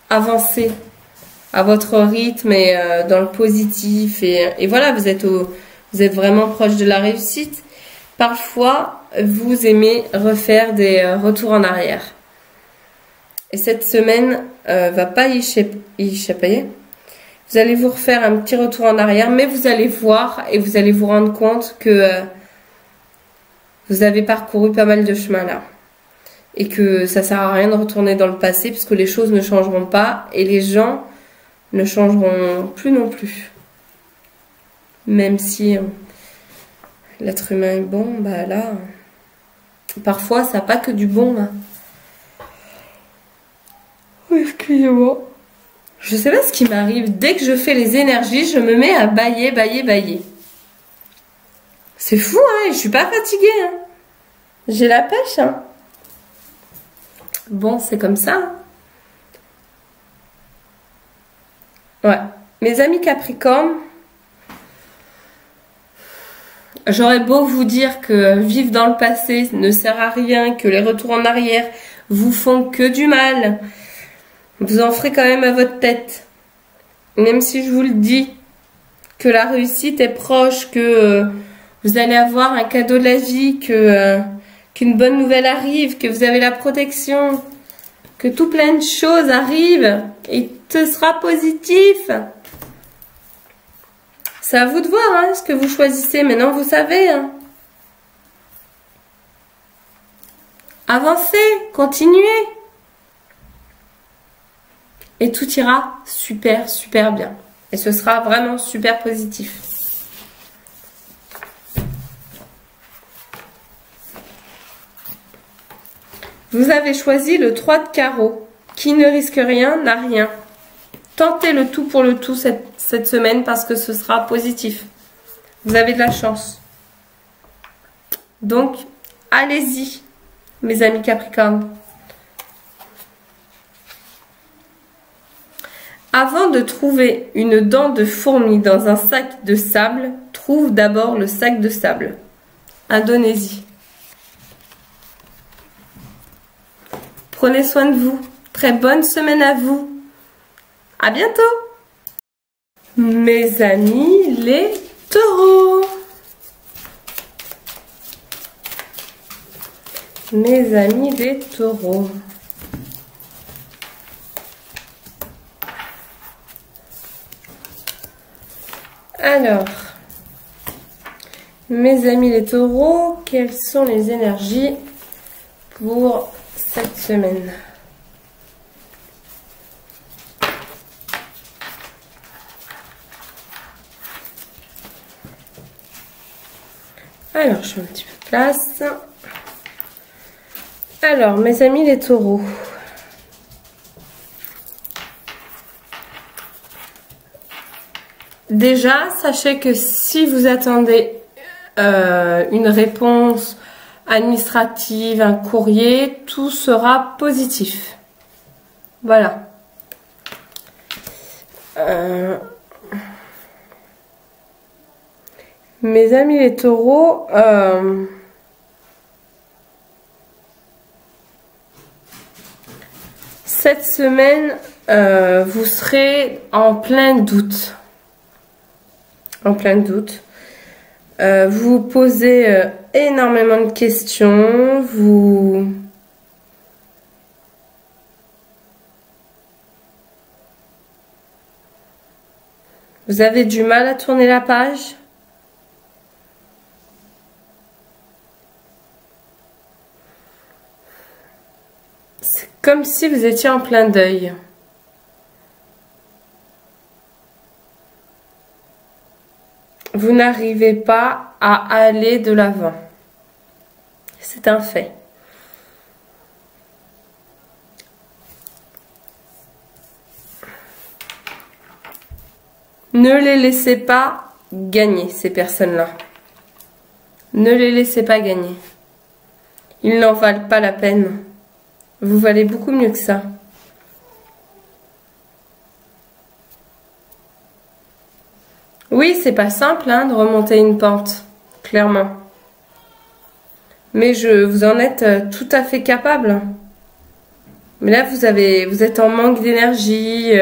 avancer à votre rythme et dans le positif et voilà, vous êtes vraiment proche de la réussite. Parfois, vous aimez refaire des retours en arrière. Et cette semaine va pas y échapper. Vous allez vous refaire un petit retour en arrière, mais vous allez voir et vous allez vous rendre compte que vous avez parcouru pas mal de chemin là. Et que ça sert à rien de retourner dans le passé puisque les choses ne changeront pas et les gens ne changeront plus non plus. Même si l'être humain est bon, bah là, parfois ça n'a pas que du bon. Hein. Excusez-moi. Je sais pas ce qui m'arrive. Dès que je fais les énergies, je me mets à bailler. C'est fou, hein. Je suis pas fatiguée. Hein. J'ai la pêche. Hein. Bon, c'est comme ça. Hein. Ouais. Mes amis Capricorne, j'aurais beau vous dire que vivre dans le passé ne sert à rien, que les retours en arrière vous font que du mal. Vous en ferez quand même à votre tête. Même si je vous le dis, que la réussite est proche, que vous allez avoir un cadeau de la vie, qu'une bonne nouvelle arrive, que vous avez la protection, que tout plein de choses arrivent et ce sera positif. C'est à vous de voir hein, ce que vous choisissez. Maintenant, vous savez. Hein. Avancez, continuez. Et tout ira super, super bien. Et ce sera vraiment super positif. Vous avez choisi le 3 de carreau. Qui ne risque rien n'a rien. Tentez le tout pour le tout cette semaine parce que ce sera positif. Vous avez de la chance. Donc, allez-y, mes amis Capricorne. Avant de trouver une dent de fourmi dans un sac de sable, trouve d'abord le sac de sable. Indonésie. Prenez soin de vous. Très bonne semaine à vous. À bientôt. Mes amis les taureaux. Mes amis les taureaux. Alors, mes amis les taureaux, quelles sont les énergies pour cette semaine? Alors, je fais un petit peu de place. Alors, mes amis les taureaux. Déjà, sachez que si vous attendez une réponse administrative, un courrier, tout sera positif. Voilà. Mes amis les taureaux, cette semaine, vous serez en plein doute. En plein doute. Vous vous posez énormément de questions. Vous avez du mal à tourner la page. C'est comme si vous étiez en plein deuil. Vous n'arrivez pas à aller de l'avant. C'est un fait. Ne les laissez pas gagner, ces personnes-là. Ne les laissez pas gagner. Ils n'en valent pas la peine. Vous valez beaucoup mieux que ça. Oui, c'est pas simple hein, de remonter une pente, clairement. Mais vous en êtes tout à fait capable. Mais là, vous êtes en manque d'énergie.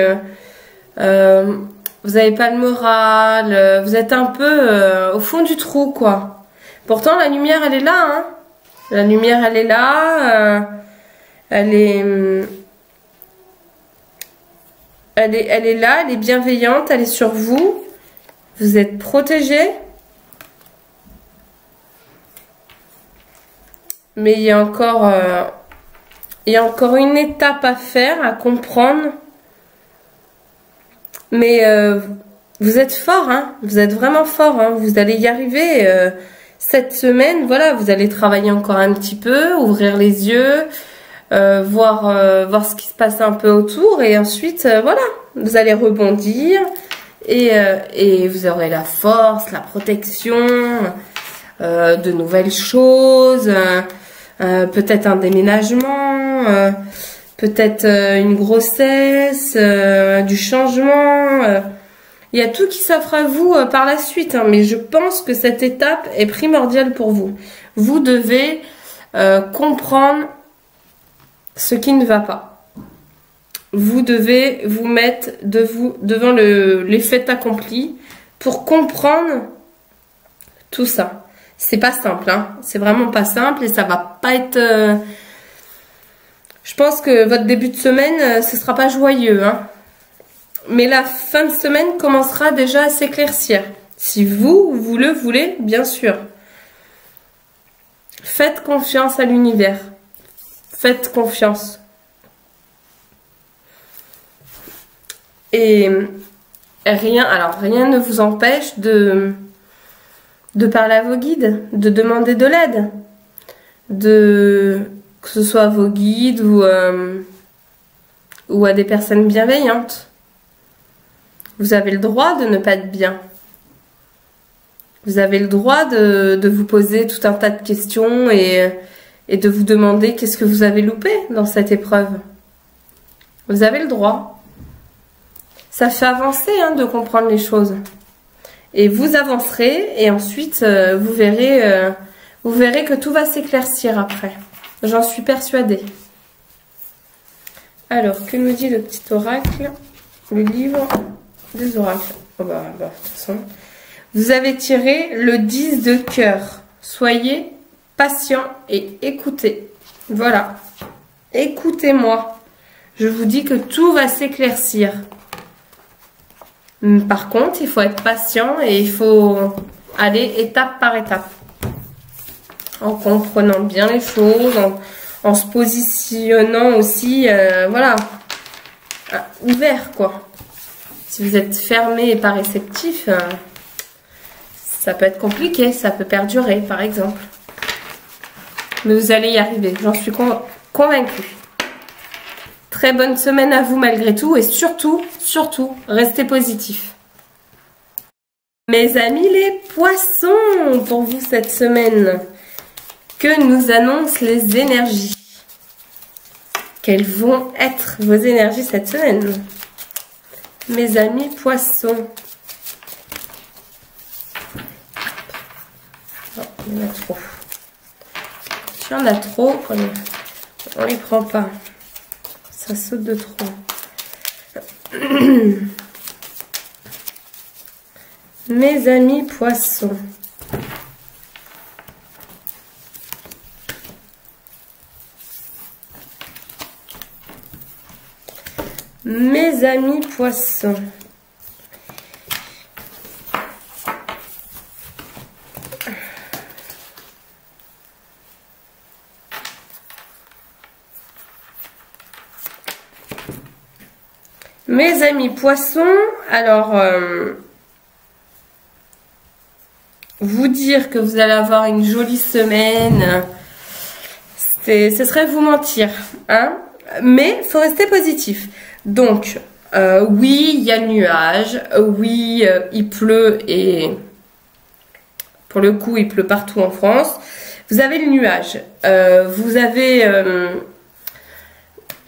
Vous n'avez pas le moral. Vous êtes un peu au fond du trou, quoi. Pourtant, la lumière, elle est là. Hein. La lumière, elle est là. Elle est là. Elle est bienveillante. Elle est sur vous. Vous êtes protégé. Mais il y a encore une étape à faire, à comprendre. Mais vous êtes fort, hein. Vous êtes vraiment fort, hein. Vous allez y arriver. Cette semaine, voilà, vous allez travailler encore un petit peu, ouvrir les yeux, voir ce qui se passe un peu autour. Et ensuite, voilà, vous allez rebondir. Et vous aurez la force, la protection, de nouvelles choses, peut-être un déménagement, peut-être une grossesse, du changement. Il y a tout qui s'offre à vous par la suite, hein, mais je pense que cette étape est primordiale pour vous. Vous devez comprendre ce qui ne va pas. Vous devez vous mettre devant les faits accomplis pour comprendre tout ça. C'est pas simple, hein. C'est vraiment pas simple et ça va pas être... Je pense que votre début de semaine, ce sera pas joyeux, hein. Mais la fin de semaine commencera déjà à s'éclaircir. Si vous le voulez, bien sûr. Faites confiance à l'univers. Faites confiance. Et rien ne vous empêche de parler à vos guides, de demander de l'aide, que ce soit à vos guides ou à des personnes bienveillantes. Vous avez le droit de ne pas être bien. Vous avez le droit de vous poser tout un tas de questions et de vous demander qu'est-ce que vous avez loupé dans cette épreuve. Vous avez le droit. Ça fait avancer hein, de comprendre les choses. Et vous avancerez et ensuite vous verrez que tout va s'éclaircir après. J'en suis persuadée. Alors, que nous dit le petit oracle? Le livre des oracles. Oh bah, de toute façon. Vous avez tiré le 10 de cœur. Soyez patient et écoutez. Voilà. Écoutez-moi. Je vous dis que tout va s'éclaircir. Par contre, il faut être patient et il faut aller étape par étape. En comprenant bien les choses, en se positionnant aussi, voilà, ouvert quoi. Si vous êtes fermé et pas réceptif, ça peut être compliqué, ça peut perdurer par exemple. Mais vous allez y arriver, j'en suis convaincue. Très bonne semaine à vous malgré tout et surtout, restez positifs. Mes amis les poissons, pour vous cette semaine, que nous annoncent les énergies? Quelles vont être vos énergies cette semaine? Mes amis poissons. Il y en a trop. Si on a trop, on les prend pas. Ça saute de trop. Mes amis poissons. Mes amis poissons. Mes amis poissons, alors vous dire que vous allez avoir une jolie semaine, ce serait vous mentir, hein, mais faut rester positif. Donc oui, il y a le nuage, oui, il pleut et pour le coup il pleut partout en France. Vous avez le nuage, vous avez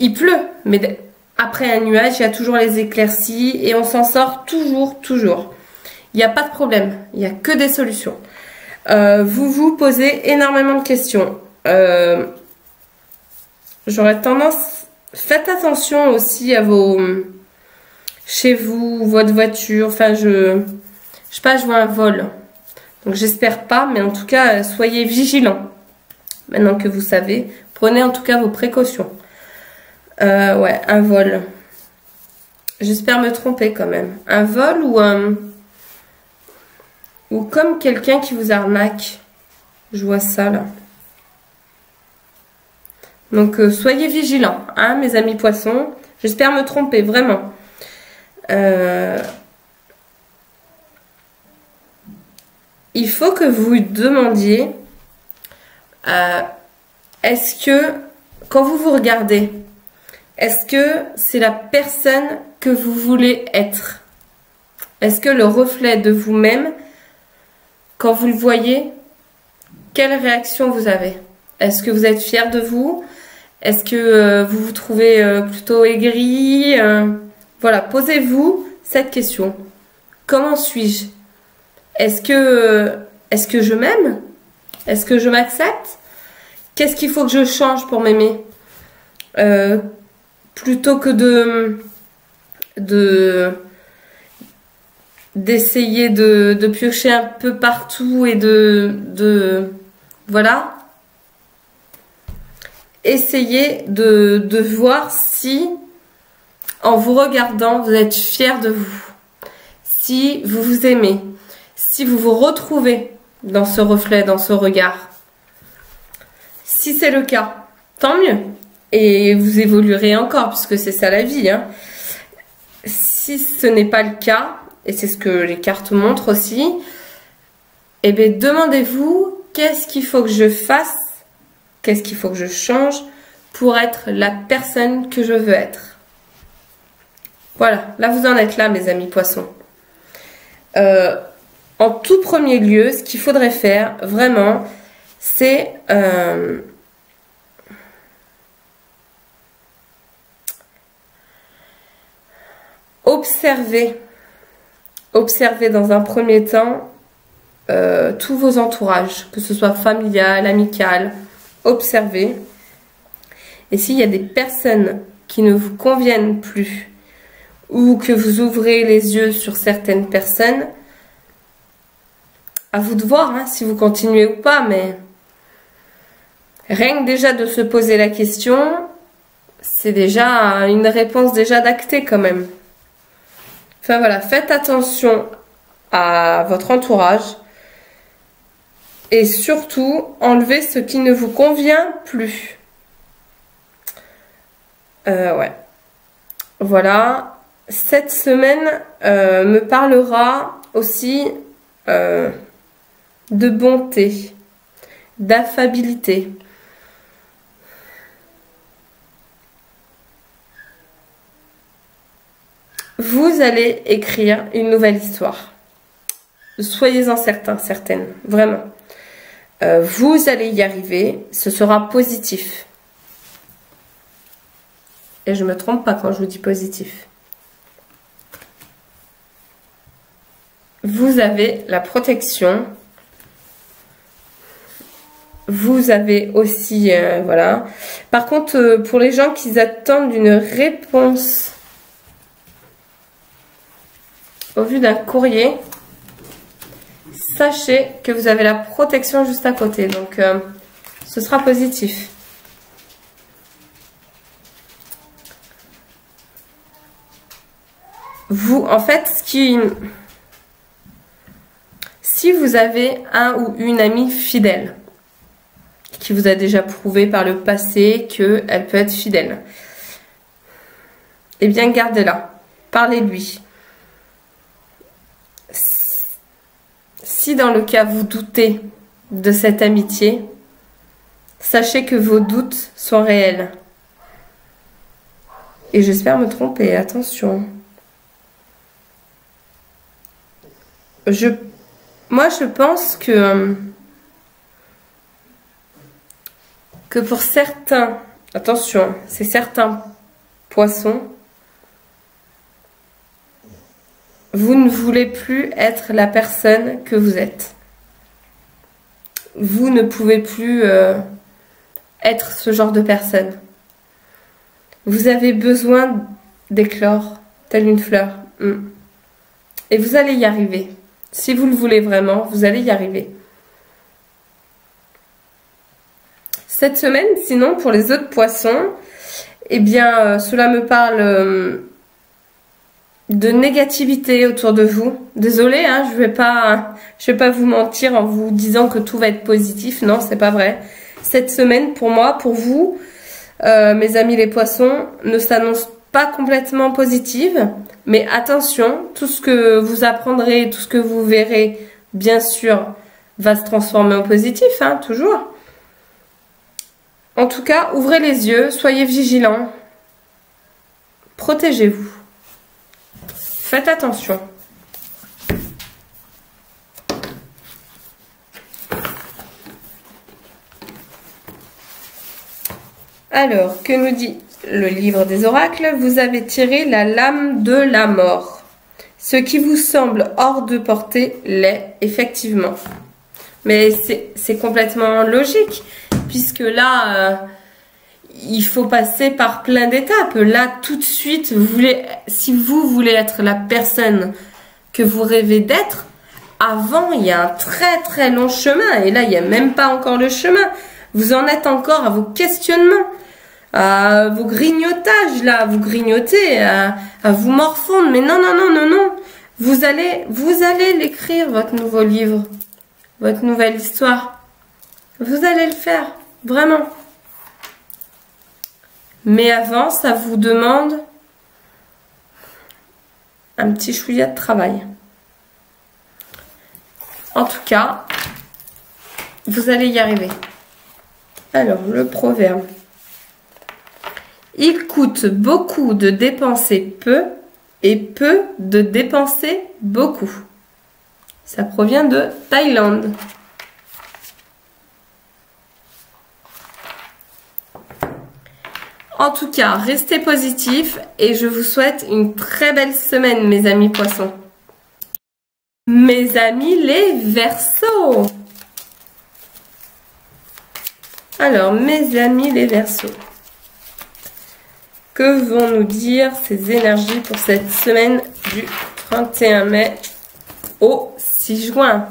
il pleut, mais après un nuage, il y a toujours les éclaircies et on s'en sort toujours. Il n'y a pas de problème, il n'y a que des solutions. Vous vous posez énormément de questions. J'aurais tendance, faites attention aussi à vos, chez vous, votre voiture. Enfin, je sais pas, je vois un vol. Donc j'espère pas, mais en tout cas, soyez vigilants. Maintenant que vous savez, prenez en tout cas vos précautions. Ouais, un vol. J'espère me tromper quand même. Un vol ou comme quelqu'un qui vous arnaque. Je vois ça là. Donc soyez vigilants, hein, mes amis poissons. J'espère me tromper, vraiment. Il faut que vous demandiez est-ce que quand vous vous regardez, est-ce que c'est la personne que vous voulez être? Est-ce que le reflet de vous-même, quand vous le voyez, quelle réaction vous avez? Est-ce que vous êtes fier de vous? Est-ce que vous vous trouvez plutôt aigri? Voilà, posez-vous cette question. Comment suis-je? Est-ce que je m'aime? Est-ce que je m'accepte? Qu'est-ce qu'il faut que je change pour m'aimer? Plutôt que d'essayer de piocher un peu partout et voilà. Essayez de voir si, en vous regardant, vous êtes fier de vous. Si vous vous aimez. Si vous vous retrouvez dans ce reflet, dans ce regard. Si c'est le cas, tant mieux. Et vous évoluerez encore, puisque c'est ça la vie, hein. Si ce n'est pas le cas, et c'est ce que les cartes montrent aussi, eh bien demandez-vous qu'est-ce qu'il faut que je fasse, qu'est-ce qu'il faut que je change pour être la personne que je veux être. Voilà, là vous en êtes là, mes amis poissons. En tout premier lieu, ce qu'il faudrait faire, vraiment, c'est observer dans un premier temps tous vos entourages, que ce soit familial, amical, observez. Et s'il y a des personnes qui ne vous conviennent plus, ou que vous ouvrez les yeux sur certaines personnes, à vous de voir hein, si vous continuez ou pas, mais rien que déjà de se poser la question, c'est déjà une réponse déjà d'actée quand même. Enfin voilà, faites attention à votre entourage et surtout enlevez ce qui ne vous convient plus. Ouais. Voilà. Cette semaine me parlera aussi de bonté, d'affabilité. Vous allez écrire une nouvelle histoire. Soyez-en certains, certaines, vraiment. Vous allez y arriver, ce sera positif. Et je ne me trompe pas quand je vous dis positif. Vous avez la protection vous avez aussi, voilà. Par contre, pour les gens qui attendent une réponse au vu d'un courrier, sachez que vous avez la protection juste à côté. Donc, ce sera positif. Vous, en fait, si vous avez un ou une amie fidèle, qui vous a déjà prouvé par le passé qu'elle peut être fidèle, eh bien, gardez-la. Parlez-lui. Si dans le cas vous doutez de cette amitié, sachez que vos doutes sont réels. Et j'espère me tromper, attention. Moi, je pense que pour certains, attention, c'est certains poissons, vous ne voulez plus être la personne que vous êtes. Vous ne pouvez plus être ce genre de personne. Vous avez besoin d'éclore, telle une fleur. Et vous allez y arriver. Si vous le voulez vraiment, vous allez y arriver. Cette semaine, sinon, pour les autres poissons, eh bien, cela me parle de négativité autour de vous. Désolée, hein, je vais pas vous mentir en vous disant que tout va être positif. Non, c'est pas vrai. Cette semaine, pour moi, pour vous, mes amis les poissons, ne s'annonce pas complètement positive. Mais attention, tout ce que vous apprendrez, tout ce que vous verrez, bien sûr, va se transformer en positif, hein, toujours. En tout cas, ouvrez les yeux, soyez vigilants. Protégez-vous. Faites attention. Alors, que nous dit le livre des oracles? Vous avez tiré la lame de la mort. Ce qui vous semble hors de portée l'est, effectivement. Mais c'est complètement logique, puisque là, il faut passer par plein d'étapes. Là, tout de suite, si vous voulez être la personne que vous rêvez d'être, avant, il y a un très très long chemin. Et là, il n'y a même pas encore le chemin. Vous en êtes encore à vos questionnements, à vos grignotages, là, vous grignotez, à vous morfondre. Mais non, non, non, non, non. Vous allez l'écrire, votre nouveau livre, votre nouvelle histoire. Vous allez le faire, vraiment. Mais avant, ça vous demande un petit chouïa de travail. En tout cas, vous allez y arriver. Alors, le proverbe. Il coûte beaucoup de dépenser peu et peu de dépenser beaucoup. Ça provient de Thaïlande. En tout cas, restez positifs et je vous souhaite une très belle semaine, mes amis poissons. Mes amis les Verseaux. Alors, mes amis les Verseaux. Que vont nous dire ces énergies pour cette semaine du 31 mai au 6 juin?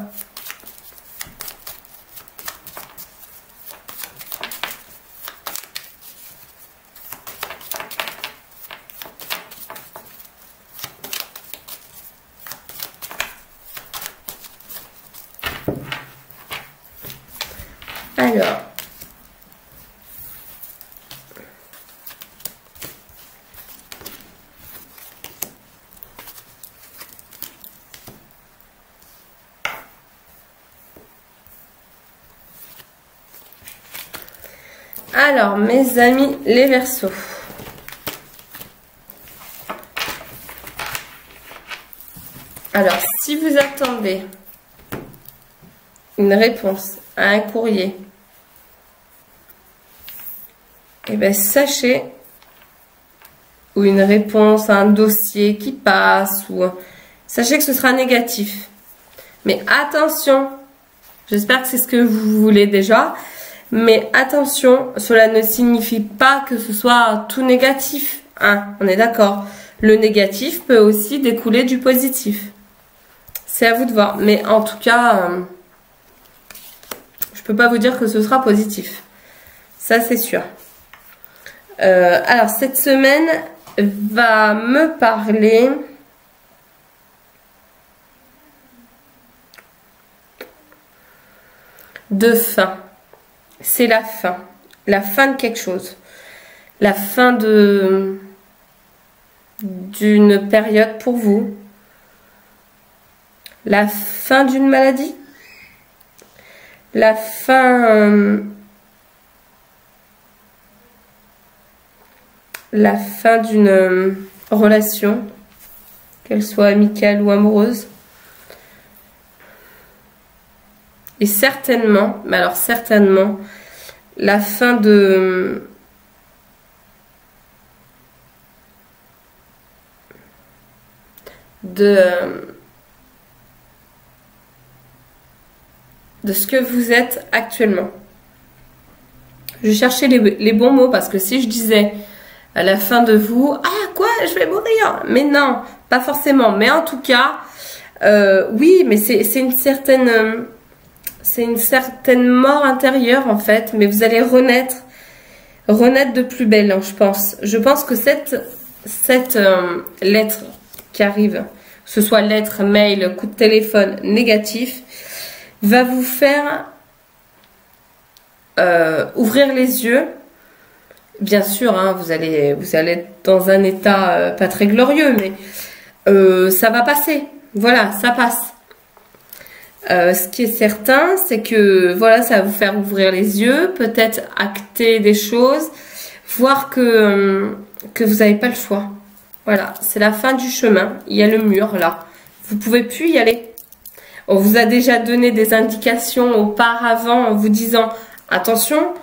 Alors, mes amis les Verseaux. Alors, si vous attendez une réponse à un courrier, eh bien, sachez, ou une réponse à un dossier qui passe, ou sachez que ce sera négatif. Mais attention, j'espère que c'est ce que vous voulez déjà. Mais attention, cela ne signifie pas que ce soit tout négatif, hein, on est d'accord. Le négatif peut aussi découler du positif. C'est à vous de voir. Mais en tout cas, je peux pas vous dire que ce sera positif. Ça, c'est sûr. Alors, cette semaine va me parler de fin. C'est la fin. La fin de quelque chose. La fin d'une période pour vous. La fin d'une maladie. La fin... la fin d'une relation, qu'elle soit amicale ou amoureuse. Et certainement, mais alors certainement, la fin de ce que vous êtes actuellement. Je cherchais les bons mots parce que si je disais à la fin de vous, ah quoi, je vais mourir, mais non, pas forcément, mais en tout cas, oui, mais c'est une certaine mort intérieure en fait, mais vous allez renaître de plus belle, hein, je pense. Je pense que cette lettre qui arrive, que ce soit lettre, mail, coup de téléphone négatif, va vous faire ouvrir les yeux. Bien sûr, hein, vous allez être dans un état pas très glorieux, mais ça va passer. Voilà, ça passe. Ce qui est certain, c'est que voilà, ça va vous faire ouvrir les yeux, peut-être acter des choses, voir que vous n'avez pas le choix. Voilà, c'est la fin du chemin. Il y a le mur là. Vous pouvez plus y aller. On vous a déjà donné des indications auparavant en vous disant attention,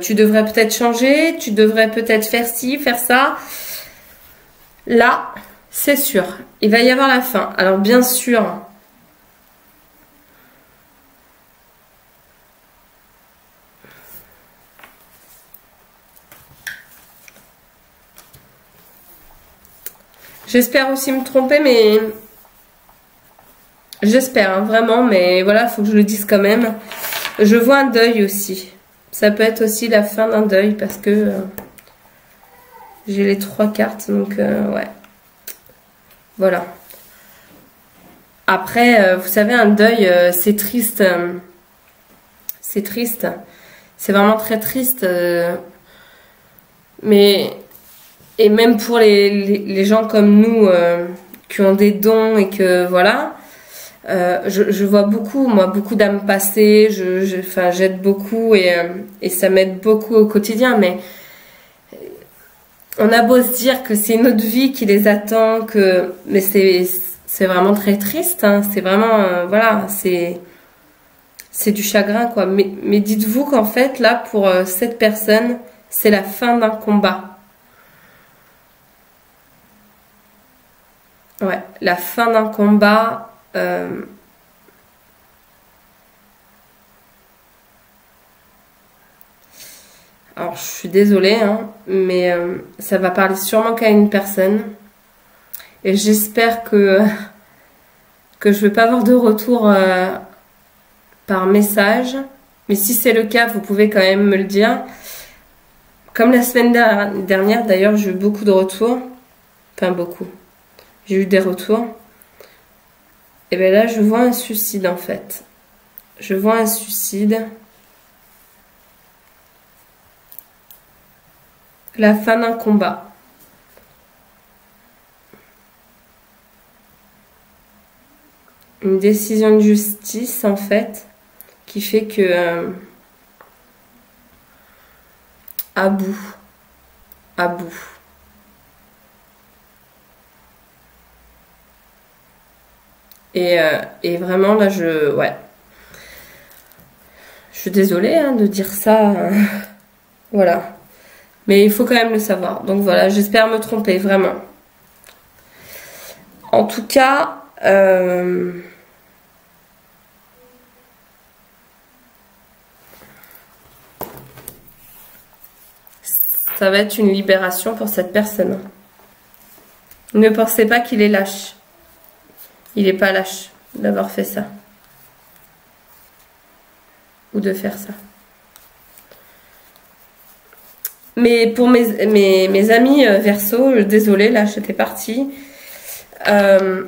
tu devrais peut-être changer, tu devrais peut-être faire ci, faire ça. Là, c'est sûr, il va y avoir la fin. Alors bien sûr, j'espère aussi me tromper, mais j'espère hein, vraiment, mais voilà, il faut que je le dise quand même. Je vois un deuil aussi. Ça peut être aussi la fin d'un deuil parce que j'ai les 3 cartes, donc ouais. Voilà. Après, vous savez, un deuil, c'est triste. C'est triste. C'est vraiment très triste. Mais, et même pour les gens comme nous qui ont des dons et que, voilà, je vois beaucoup, moi, beaucoup d'âmes passées. Enfin, j'aide beaucoup et ça m'aide beaucoup au quotidien, mais on a beau se dire que c'est une autre vie qui les attend, mais c'est vraiment très triste, hein. C'est vraiment, voilà, c'est du chagrin, quoi. Mais dites-vous qu'en fait, là, pour cette personne, c'est la fin d'un combat. Ouais, la fin d'un combat. Alors, je suis désolée, hein, mais ça va parler sûrement qu'à une personne. Et j'espère que je ne vais pas avoir de retour par message. Mais si c'est le cas, vous pouvez quand même me le dire. Comme la semaine dernière, d'ailleurs, j'ai eu beaucoup de retours. Enfin, beaucoup. J'ai eu des retours. Et bien là, je vois un suicide, en fait. Je vois un suicide. La fin d'un combat. Une décision de justice, en fait, qui fait que... à bout. À bout. Et vraiment, là, ouais. Je suis désolée hein, de dire ça. Voilà. Mais il faut quand même le savoir. Donc voilà, j'espère me tromper, vraiment. En tout cas, Ça va être une libération pour cette personne. Ne pensez pas qu'il est lâche. Il n'est pas lâche d'avoir fait ça. Ou de faire ça. Mais pour mes amis Verseau, désolée, là j'étais partie. Ne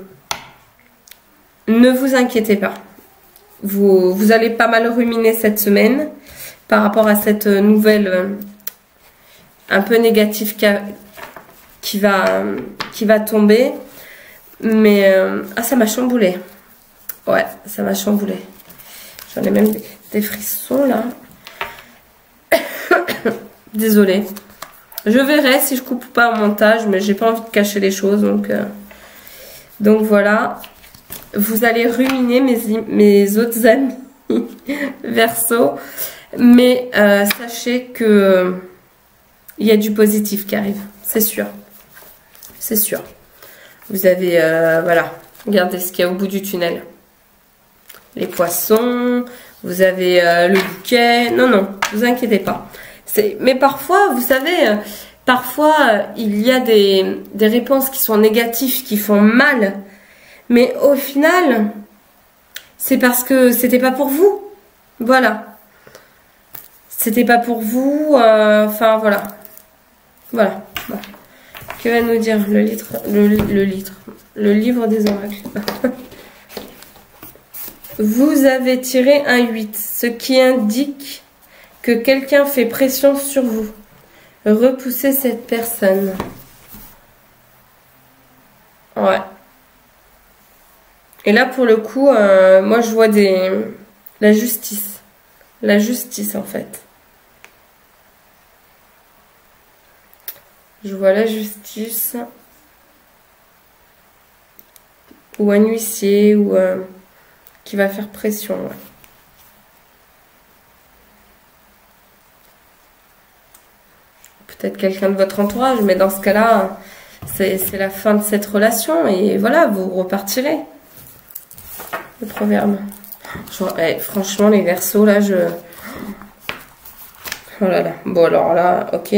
vous inquiétez pas. Vous allez pas mal ruminer cette semaine par rapport à cette nouvelle un peu négative qui va tomber. Mais ah, ça m'a chamboulé. Ouais, ça m'a chamboulé. J'en ai même des frissons là. Désolée. Je verrai si je coupe ou pas au montage, mais j'ai pas envie de cacher les choses, donc voilà. Vous allez ruminer mes autres amis Verseau, mais sachez que il y a du positif qui arrive, c'est sûr. C'est sûr. Vous avez, voilà, regardez ce qu'il y a au bout du tunnel. Les poissons, vous avez le bouquet. Non, non, vous inquiétez pas. Mais parfois, vous savez, parfois, il y a des réponses qui sont négatives, qui font mal. Mais au final, c'est parce que c'était pas pour vous. Voilà. C'était pas pour vous. Enfin, voilà. Voilà. Bon. Que va nous dire le livre des oracles? Vous avez tiré un 8, ce qui indique que quelqu'un fait pression sur vous. Repoussez cette personne. Ouais. Et là, pour le coup, moi, je vois la justice. La justice, en fait. Je vois la justice. Ou un huissier, ou qui va faire pression, ouais. Peut-être quelqu'un de votre entourage, mais dans ce cas-là, c'est la fin de cette relation, et voilà, vous repartirez. Le proverbe. Franchement, les Verseaux, là, oh là là. Bon, alors là, ok.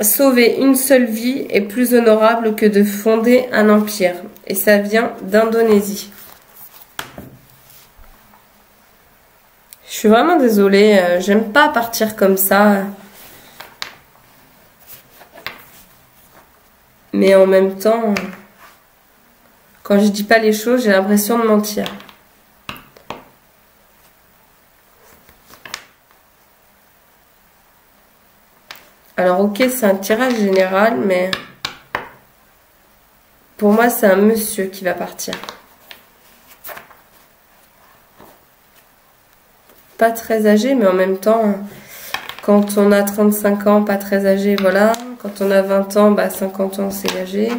Sauver une seule vie est plus honorable que de fonder un empire. Et ça vient d'Indonésie. Je suis vraiment désolée. J'aime pas partir comme ça. Mais en même temps... Quand je dis pas les choses, j'ai l'impression de mentir. Alors ok, c'est un tirage général, mais pour moi, c'est un monsieur qui va partir. Pas très âgé, mais en même temps, quand on a 35 ans, pas très âgé, voilà. Quand on a 20 ans, bah 50 ans, c'est âgé.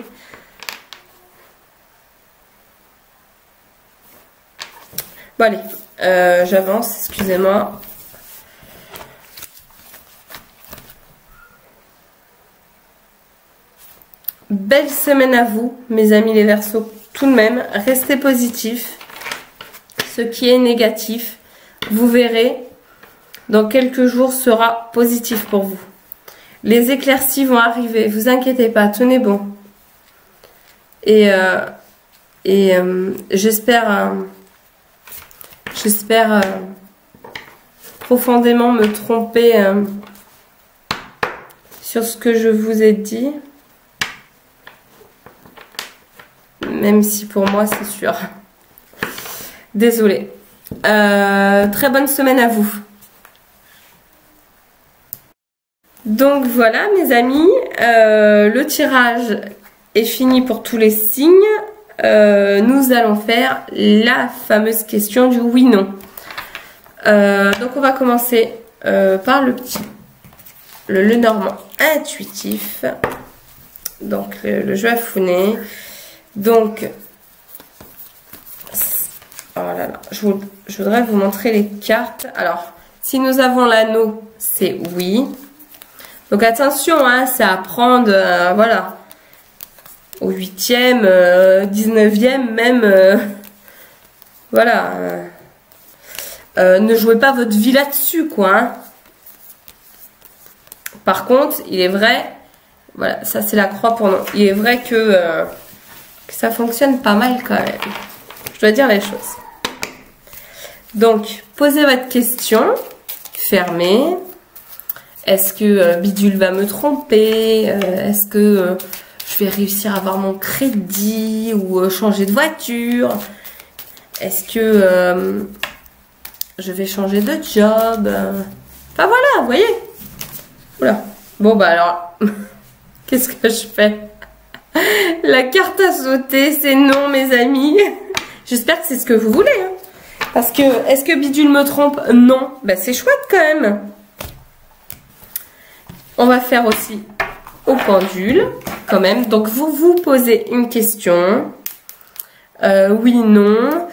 Bon allez, j'avance, excusez-moi. Belle semaine à vous, mes amis les Verseaux, tout de même. Restez positifs. Ce qui est négatif, vous verrez, dans quelques jours sera positif pour vous. Les éclaircies vont arriver, vous inquiétez pas, tenez bon. Et j'espère... J'espère profondément me tromper sur ce que je vous ai dit. Même si pour moi c'est sûr. Désolée. Très bonne semaine à vous. Donc voilà mes amis. Le tirage est fini pour tous les signes. Nous allons faire la fameuse question du oui-non. Donc on va commencer par le normand intuitif. Donc le jeu à fouiner. Donc oh là là, je voudrais vous montrer les cartes. Alors si nous avons l'anneau, c'est oui. Donc attention, hein, c'est à prendre, voilà. Au 8e, 19e même, voilà. Ne jouez pas votre vie là-dessus, quoi. Hein. Par contre, il est vrai, voilà, ça c'est la croix pour nous. Il est vrai que ça fonctionne pas mal quand même. Je dois dire les choses. Donc, posez votre question, fermez. Est-ce que Bidule va me tromper? Est-ce que je vais réussir à avoir mon crédit ou changer de voiture? Est-ce que je vais changer de job? Enfin voilà, vous voyez. Oula. Bon bah alors, qu'est-ce que je fais? La carte à sauter, c'est non mes amis. J'espère que c'est ce que vous voulez. Hein. Parce que, est-ce que Bidule me trompe? Non. Bah c'est chouette quand même. On va faire aussi au pendule, quand même. Donc vous vous posez une question. Oui, non.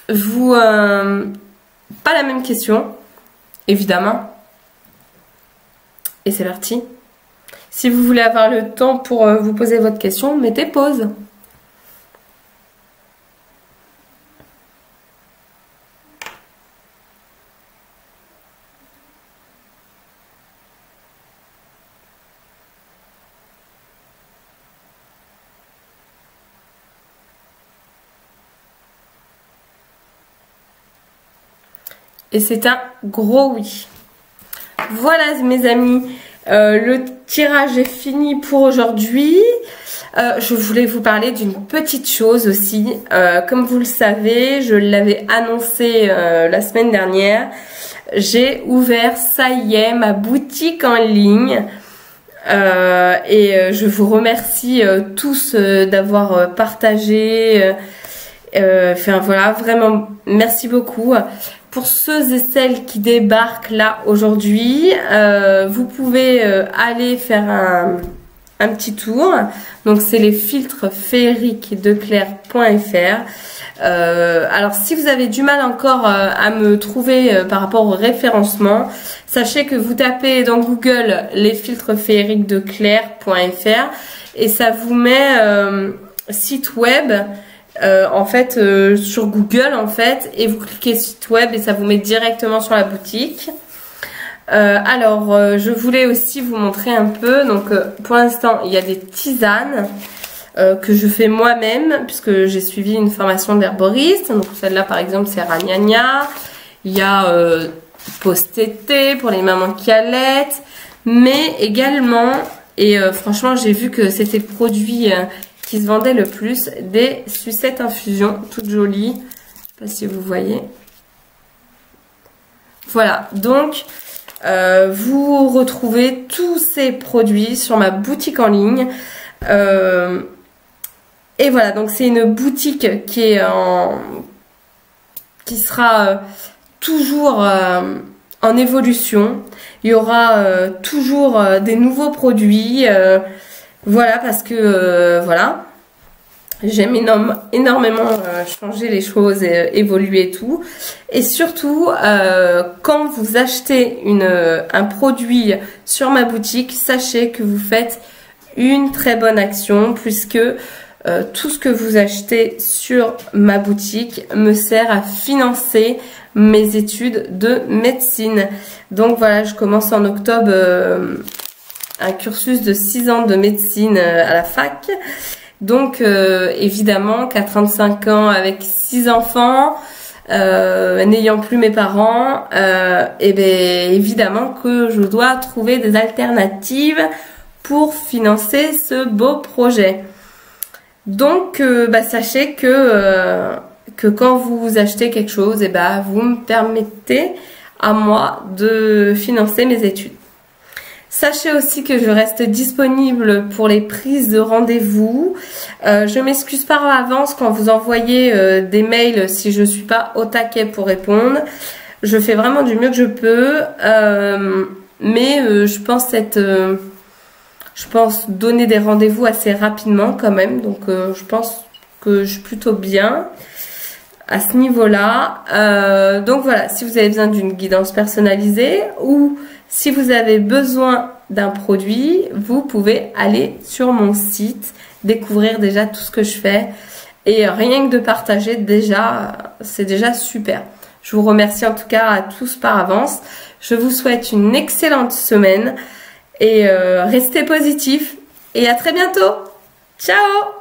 Vous... pas la même question, évidemment. Et c'est parti. Si vous voulez avoir le temps pour vous poser votre question, mettez pause. Et c'est un gros oui. Voilà mes amis, le tirage est fini pour aujourd'hui. Je voulais vous parler d'une petite chose aussi. Comme vous le savez, je l'avais annoncé la semaine dernière. J'ai ouvert, ça y est, ma boutique en ligne. Et je vous remercie tous d'avoir partagé. Enfin voilà, vraiment merci beaucoup. Pour ceux et celles qui débarquent là aujourd'hui, vous pouvez aller faire un petit tour. Donc c'est les filtres féeriques de claire.fr. Alors si vous avez du mal encore à me trouver par rapport au référencement, sachez que vous tapez dans Google les filtres féeriques de claire.fr et ça vous met site web. En fait sur Google en fait et vous cliquez site web et ça vous met directement sur la boutique. Alors je voulais aussi vous montrer un peu, donc pour l'instant il y a des tisanes que je fais moi-même puisque j'ai suivi une formation d'herboriste. Donc celle-là par exemple c'est Ragnagna, il y a Post-Tété pour les mamans qui allaitent, mais également et franchement j'ai vu que c'était le produit qui se vendait le plus, des sucettes infusion toutes jolies. Je sais pas si vous voyez. Voilà, donc vous retrouvez tous ces produits sur ma boutique en ligne. Et voilà, donc c'est une boutique qui est qui sera toujours en évolution. Il y aura toujours des nouveaux produits. Voilà, parce que voilà, j'aime énormément changer les choses, évoluer et tout. Et surtout, quand vous achetez un produit sur ma boutique, sachez que vous faites une très bonne action puisque tout ce que vous achetez sur ma boutique me sert à financer mes études de médecine. Donc voilà, je commence en octobre un cursus de 6 ans de médecine à la fac. Donc évidemment qu'à 35 ans avec 6 enfants, n'ayant plus mes parents, et bien évidemment que je dois trouver des alternatives pour financer ce beau projet. Donc sachez que quand vous achetez quelque chose, vous me permettez à moi de financer mes études. Sachez aussi que je reste disponible pour les prises de rendez-vous. Je m'excuse par avance quand vous envoyez des mails si je suis pas au taquet pour répondre. Je fais vraiment du mieux que je peux, mais je pense donner des rendez-vous assez rapidement quand même. Donc je pense que je suis plutôt bien à ce niveau-là. Donc voilà, si vous avez besoin d'une guidance personnalisée ou si vous avez besoin d'un produit, vous pouvez aller sur mon site, découvrir déjà tout ce que je fais. Et rien que de partager déjà, c'est déjà super. Je vous remercie en tout cas à tous par avance. Je vous souhaite une excellente semaine et restez positifs et à très bientôt. Ciao!